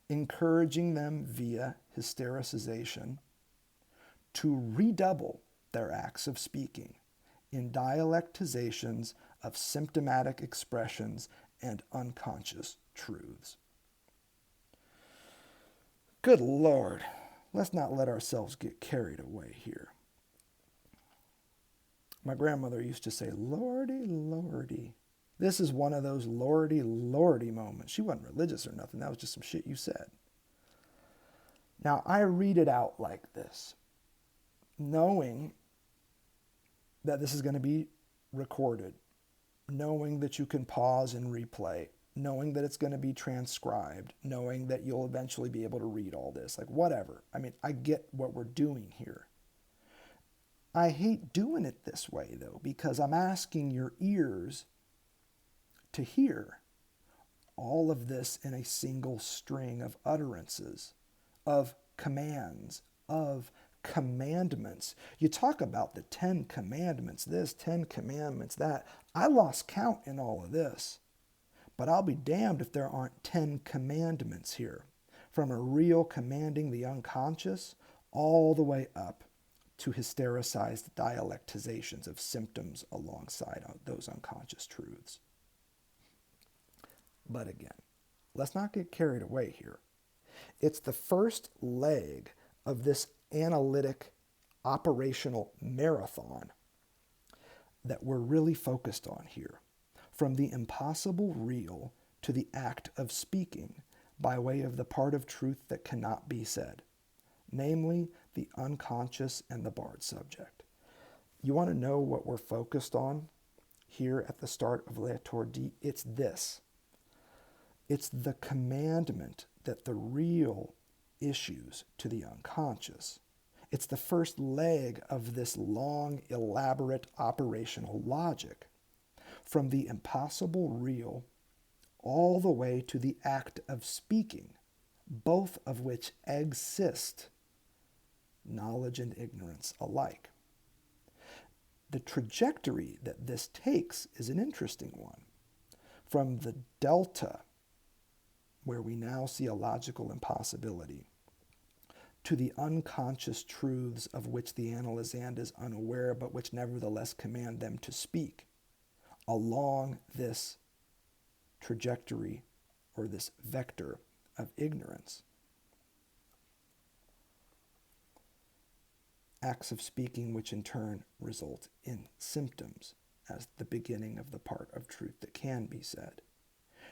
encouraging them via hystericization to redouble their acts of speaking in dialectizations of symptomatic expressions and unconscious truths. Good Lord, let's not let ourselves get carried away here. My grandmother used to say, Lordy, Lordy. This is one of those Lordy, Lordy moments. She wasn't religious or nothing. That was just some shit you said. Now, I read it out like this, knowing that this is going to be recorded, knowing that you can pause and replay, knowing that it's going to be transcribed, knowing that you'll eventually be able to read all this, like whatever. I mean, I get what we're doing here. I hate doing it this way, though, because I'm asking your ears to hear all of this in a single string of utterances, of commands, of commandments. You talk about the 10 commandments, this, 10 commandments, that. I lost count in all of this. But I'll be damned if there aren't 10 commandments here, from a real commanding the unconscious all the way up to hystericized dialectizations of symptoms alongside those unconscious truths. But again, let's not get carried away here. It's the first leg of this analytic operational marathon that we're really focused on here, from the impossible real to the act of speaking by way of the part of truth that cannot be said, namely the unconscious and the barred subject. You want to know what we're focused on here at the start of L'Étourdi? It's this. It's the commandment that the real issues to the unconscious. It's the first leg of this long, elaborate operational logic, from the impossible real all the way to the act of speaking, both of which exist, knowledge and ignorance alike. The trajectory that this takes is an interesting one. From the delta, where we now see a logical impossibility, to the unconscious truths of which the analysand is unaware, but which nevertheless command them to speak, along this trajectory or this vector of ignorance. Acts of speaking which in turn result in symptoms as the beginning of the part of truth that can be said.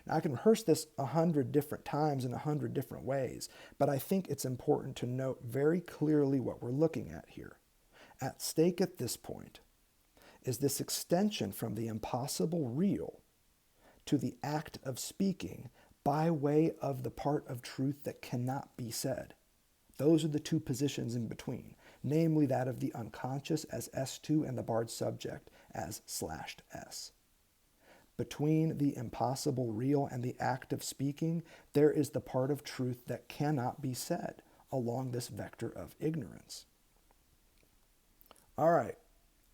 Now, I can rehearse this 100 different times in 100 different ways, but I think it's important to note very clearly what we're looking at here. At stake at this point is this extension from the impossible real to the act of speaking by way of the part of truth that cannot be said. Those are the two positions in between, namely that of the unconscious as S2 and the barred subject as /S. Between the impossible real and the act of speaking, there is the part of truth that cannot be said along this vector of ignorance. All right,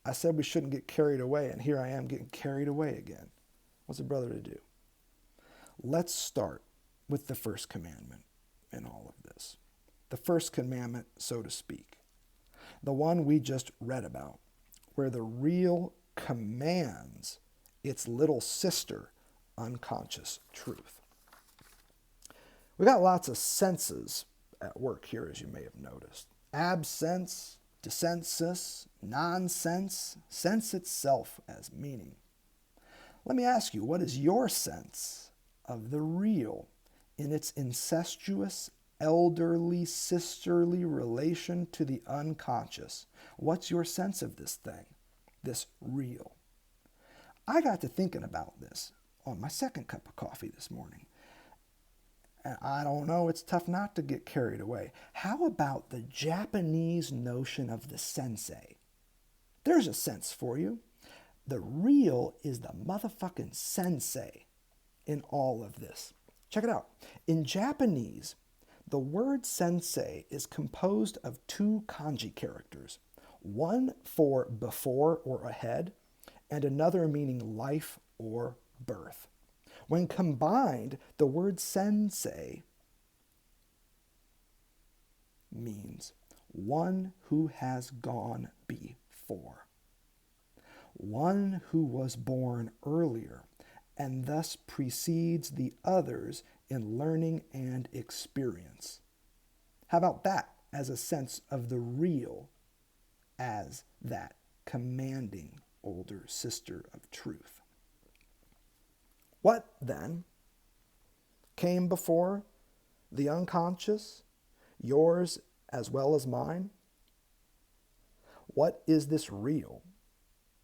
I said we shouldn't get carried away, and here I am getting carried away again. What's a brother to do? Let's start with the first commandment in all of this. The first commandment, so to speak. The one we just read about, where the real commands its little sister, unconscious truth. We got lots of senses at work here, as you may have noticed. Absense, dissensus, nonsense, sense itself as meaning. Let me ask you, what is your sense of the real in its incestuous, elderly, sisterly relation to the unconscious? What's your sense of this thing, this real? I got to thinking about this on my second cup of coffee this morning. And I don't know, it's tough not to get carried away. How about the Japanese notion of the sensei? There's a sense for you. The real is the motherfucking sensei in all of this. Check it out. In Japanese, the word sensei is composed of two kanji characters, one for before or ahead, and another meaning life or birth. When combined, the word sensei means one who has gone before, one who was born earlier, and thus precedes the others in learning and experience. How about that as a sense of the real as that commanding older sister of truth? What, then, came before the unconscious, yours as well as mine? What is this real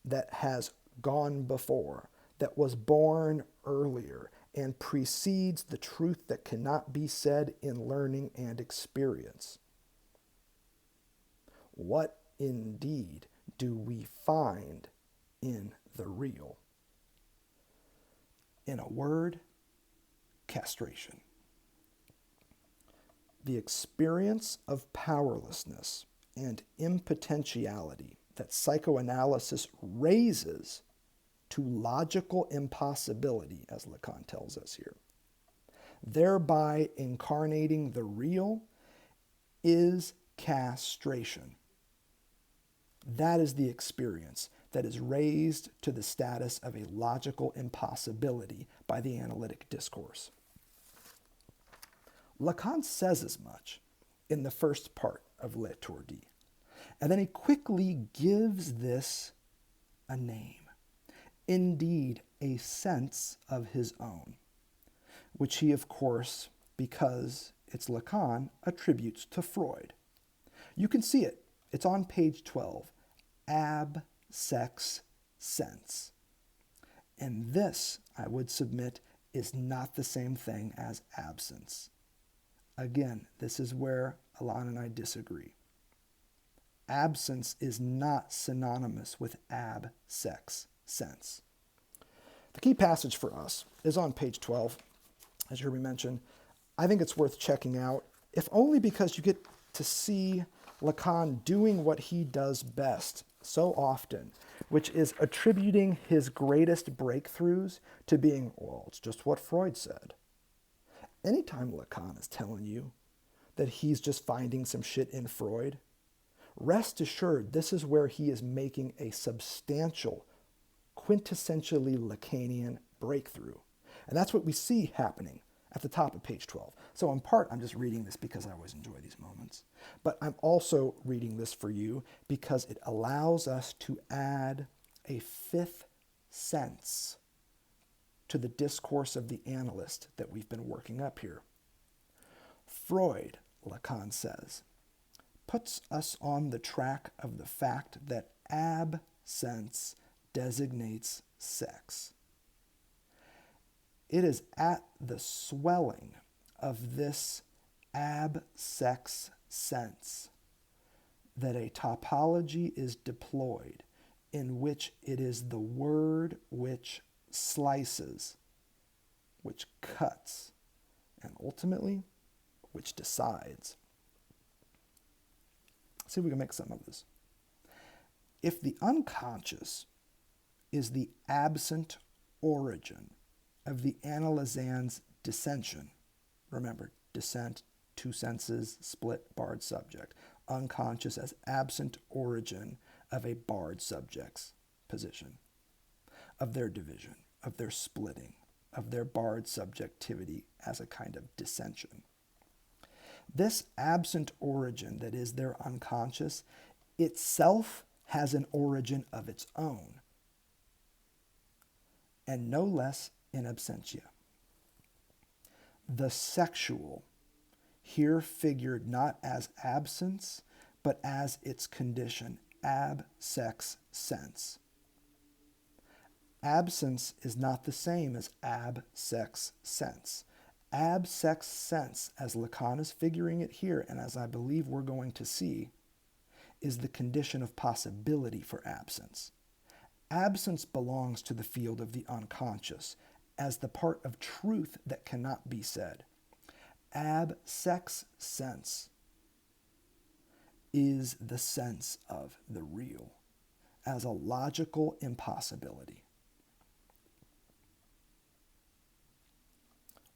that has gone before, that was born earlier, and precedes the truth that cannot be said in learning and experience? What indeed do we find in the real? In a word, castration. The experience of powerlessness and impotentiality that psychoanalysis raises to logical impossibility, as Lacan tells us here, thereby incarnating the real, is castration. That is the experience that is raised to the status of a logical impossibility by the analytic discourse. Lacan says as much in the first part of L'Étourdi, and then he quickly gives this a name, indeed a sense of his own, which he, of course, because it's Lacan, attributes to Freud. You can see it. It's on page 12, ab, sex, sense. And this, I would submit, is not the same thing as absence. Again, this is where Alon and I disagree. Absence is not synonymous with ab, sex, sense. The key passage for us is on page 12, as you heard me mention. I think it's worth checking out, if only because you get to see Lacan doing what he does best so often, which is attributing his greatest breakthroughs to being, well, it's just what Freud said. Anytime Lacan is telling you that he's just finding some shit in Freud, rest assured this is where he is making a substantial, quintessentially Lacanian breakthrough. And that's what we see happening at the top of page 12. So in part, I'm just reading this because I always enjoy these moments. But I'm also reading this for you because it allows us to add a fifth sense to the discourse of the analyst that we've been working up here. Freud, Lacan says, puts us on the track of the fact that absence designates sex. It is at the swelling of this ab-sex sense that a topology is deployed in which it is the word which slices, which cuts, and ultimately, which decides. Let's see if we can make some of this. If the unconscious is the absent origin of the analysand's dissension, remember, dissent, two senses, split, barred subject, unconscious as absent origin of a barred subject's position, of their division, of their splitting, of their barred subjectivity as a kind of dissension. This absent origin that is their unconscious itself has an origin of its own, and no less in absentia. The sexual here figured not as absence, but as its condition, ab-sex sense. Absence is not the same as ab-sex sense. Ab-sex sense, as Lacan is figuring it here, and as I believe we're going to see, is the condition of possibility for absence. Absence belongs to the field of the unconscious as the part of truth that cannot be said. Ab-sex sense is the sense of the real as a logical impossibility.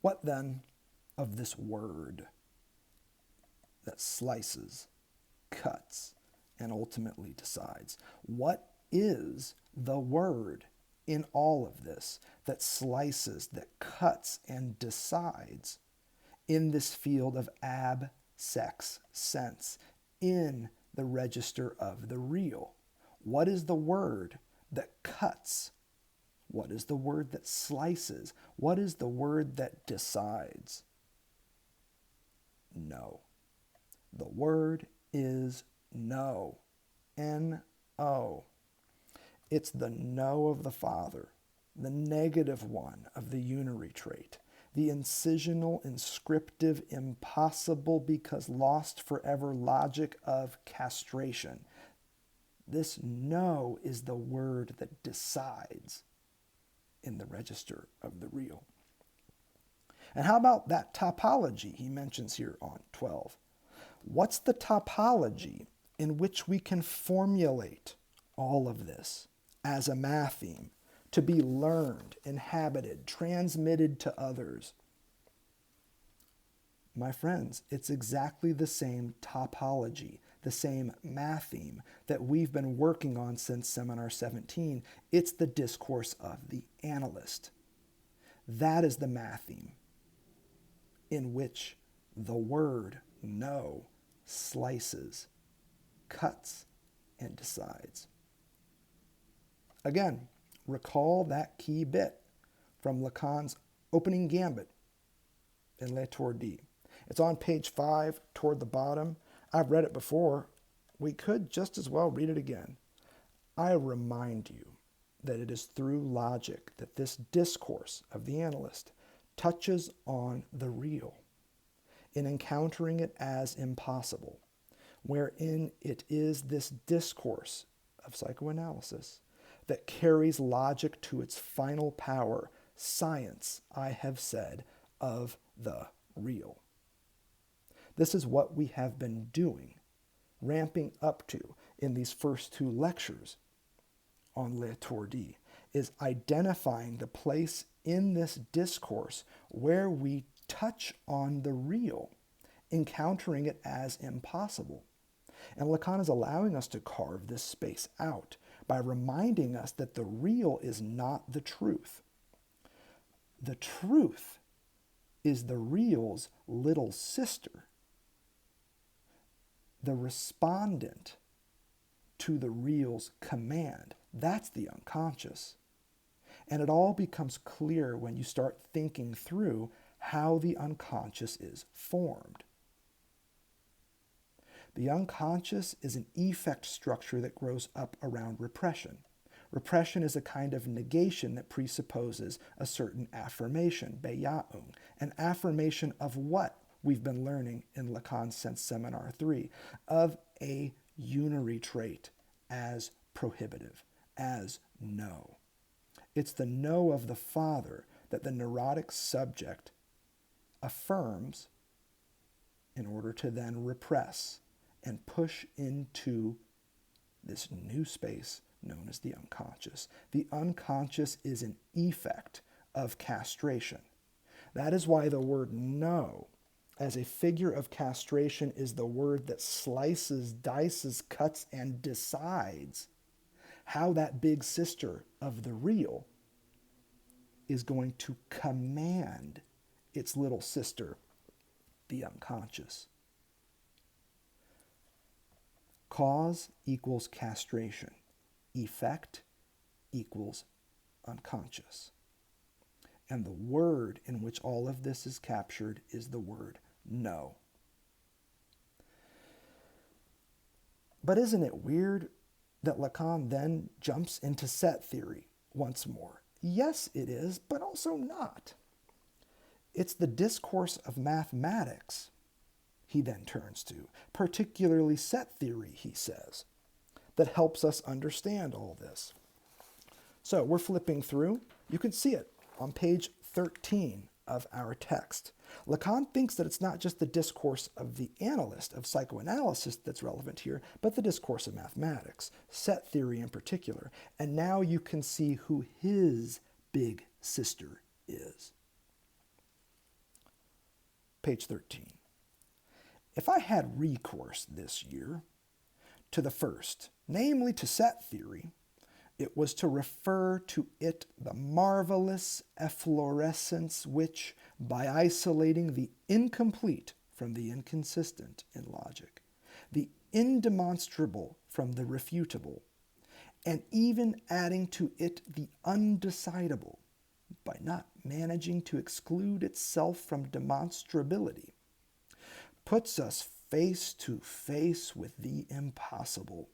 What then of this word that slices, cuts, and ultimately decides? What is the word in all of this that slices, that cuts, and decides in this field of ab-sex sense, in the register of the real? What is the word that cuts? What is the word that slices? What is the word that decides? No. The word is no. N-O. It's the no of the Father, the negative one of the unary trait, the incisional, inscriptive, impossible because lost forever logic of castration. This no is the word that decides in the register of the real. And how about that topology he mentions here on 12? What's the topology in which we can formulate all of this as a matheme to be learned, inhabited, transmitted to others. My friends, it's exactly the same topology, the same matheme that we've been working on since Seminar 17. It's the discourse of the analyst. That is the matheme in which the word know slices, cuts, and decides. Again, recall that key bit from Lacan's opening gambit in Le Tour D. It's on page 5 toward the bottom. I've read it before. We could just as well read it again. I remind you that it is through logic that this discourse of the analyst touches on the real, in encountering it as impossible, wherein it is this discourse of psychoanalysis that carries logic to its final power, science, I have said, of the real. This is what we have been doing, ramping up to in these first 2 lectures on Le Tour D, is identifying the place in this discourse where we touch on the real, encountering it as impossible. And Lacan is allowing us to carve this space out by reminding us that the real is not the truth. The truth is the real's little sister, the respondent to the real's command. That's the unconscious. And it all becomes clear when you start thinking through how the unconscious is formed. The unconscious is an effect structure that grows up around repression. Repression is a kind of negation that presupposes a certain affirmation, Bejahung. An affirmation of what we've been learning in Lacan since Seminar 3, of a unary trait as prohibitive, as no. It's the no of the father that the neurotic subject affirms in order to then repress and push into this new space known as the unconscious. The unconscious is an effect of castration. That is why the word no, as a figure of castration, is the word that slices, dices, cuts, and decides how that big sister of the real is going to command its little sister, the unconscious. Cause equals castration. Effect equals unconscious. And the word in which all of this is captured is the word no. But isn't it weird that Lacan then jumps into set theory once more? Yes, it is, but also not. It's the discourse of mathematics he then turns to, particularly set theory, he says, that helps us understand all this. So we're flipping through. You can see it on page 13 of our text. Lacan thinks that it's not just the discourse of the analyst of psychoanalysis that's relevant here, but the discourse of mathematics, set theory in particular. And now you can see who his big sister is. Page 13. If I had recourse this year to the first, namely to set theory, it was to refer to it the marvelous efflorescence which, by isolating the incomplete from the inconsistent in logic, the indemonstrable from the refutable, and even adding to it the undecidable, by not managing to exclude itself from demonstrability, puts us face to face with the impossible,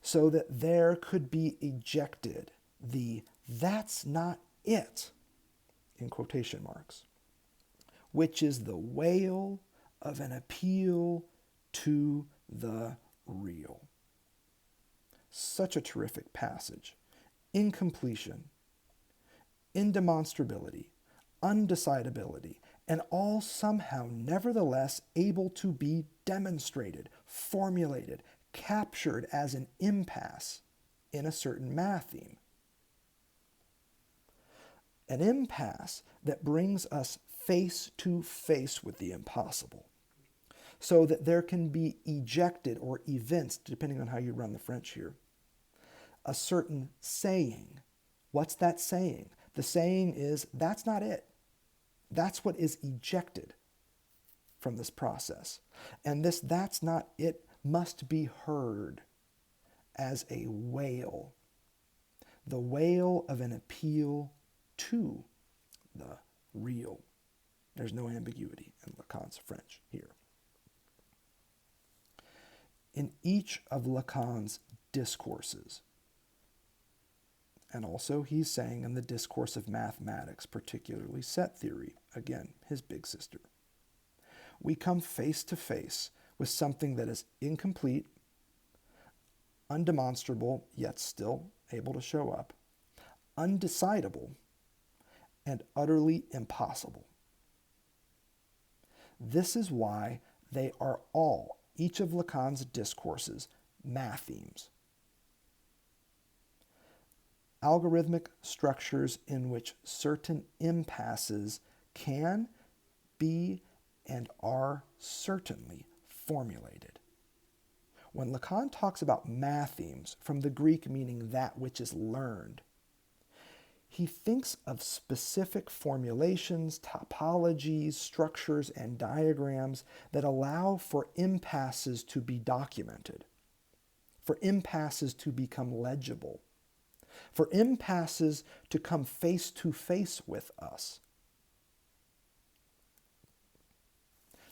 so that there could be ejected the "that's not it," in quotation marks, which is the wail of an appeal to the real. Such a terrific passage. Incompletion, indemonstrability, undecidability, and all somehow nevertheless able to be demonstrated, formulated, captured as an impasse in a certain matheme. an impasse that brings us face to face with the impossible, so that there can be ejected or evinced, depending on how you run the French here, a certain saying. What's that saying? The saying is, that's not it. That's what is ejected from this process. And this "that's not it" must be heard as a wail, the wail of an appeal to the real. There's no ambiguity in Lacan's French here. In each of Lacan's discourses, and also he's saying in the discourse of mathematics, particularly set theory, again, his big sister, we come face to face with something that is incomplete, undemonstrable, yet still able to show up, undecidable, and utterly impossible. This is why they are all, each of Lacan's discourses, mathemes. Algorithmic structures in which certain impasses can be and are certainly formulated. When Lacan talks about mathemes, from the Greek meaning that which is learned, he thinks of specific formulations, topologies, structures, and diagrams that allow for impasses to be documented, for impasses to become legible, for impasses to come face to face with us.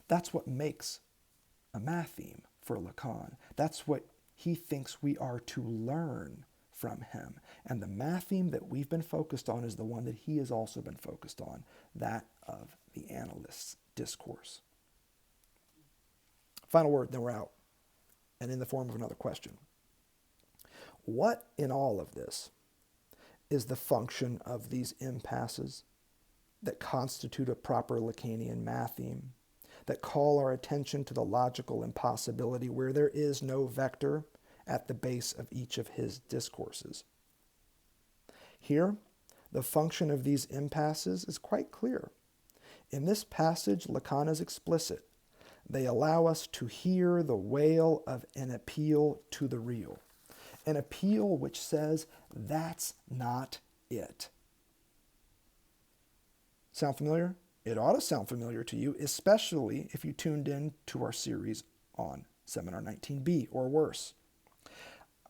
That's what makes a matheme for Lacan. That's what he thinks we are to learn from him. And the matheme that we've been focused on is the one that he has also been focused on, that of the analyst's discourse. Final word, then we're out. And in the form of another question. What in all of this is the function of these impasses that constitute a proper Lacanian matheme, that call our attention to the logical impossibility where there is no vector at the base of each of his discourses? Here, the function of these impasses is quite clear. In this passage, Lacan is explicit. They allow us to hear the wail of an appeal to the real, an appeal which says, that's not it. Sound familiar? It ought to sound familiar to you, especially if you tuned in to our series on Seminar 19B or worse.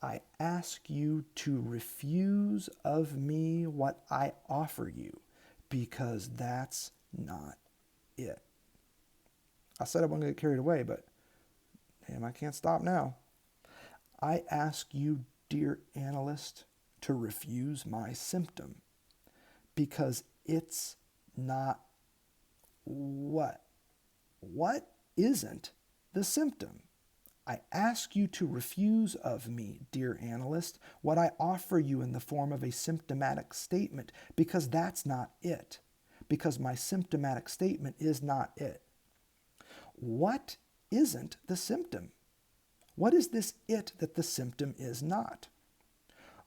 I ask you to refuse of me what I offer you, because that's not it. I said I wasn't going to get carried away, but damn, I can't stop now. I ask you, dear analyst, to refuse my symptom, because it's not what? What isn't the symptom? I ask you to refuse of me, dear analyst, what I offer you in the form of a symptomatic statement, because that's not it. Because my symptomatic statement is not it. What isn't the symptom? What is this it that the symptom is not?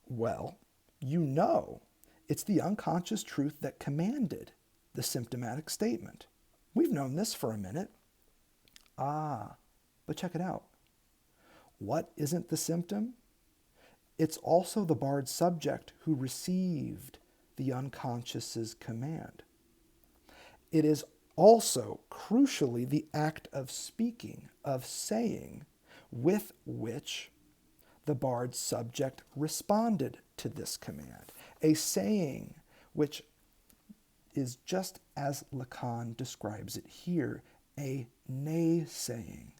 Well, you know, it's the unconscious truth that commanded the symptomatic statement. We've known this for a minute. But check it out. What isn't the symptom? It's also the barred subject who received the unconscious's command. It is also, crucially, the act of speaking, of saying, with which the barred subject responded to this command. A saying which is just as Lacan describes it here, a nay-saying.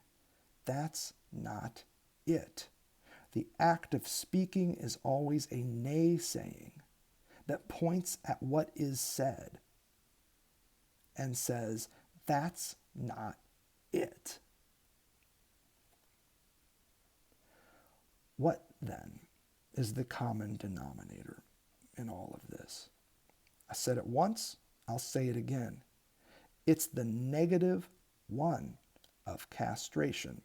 That's not it. The act of speaking is always a nay-saying that points at what is said and says, that's not it. What, then, is the common denominator in all of this? I said it once, I'll say it again. It's the negative one of castration.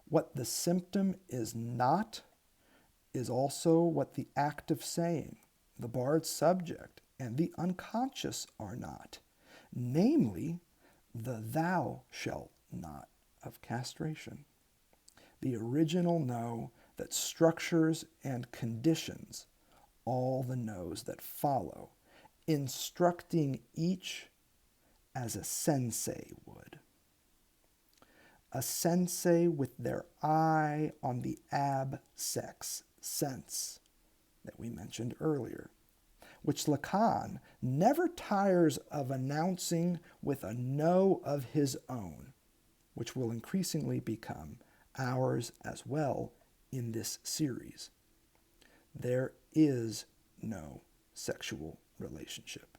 What the symptom is not is also what the act of saying, the barred subject and the unconscious are not, namely, the thou shalt not of castration. The original no that structures and conditions all the no's that follow, instructing each as a sensei would. A sensei with their eye on the ab-sex sense that we mentioned earlier, which Lacan never tires of announcing with a no of his own, which will increasingly become ours as well in this series. There is no sexual relationship.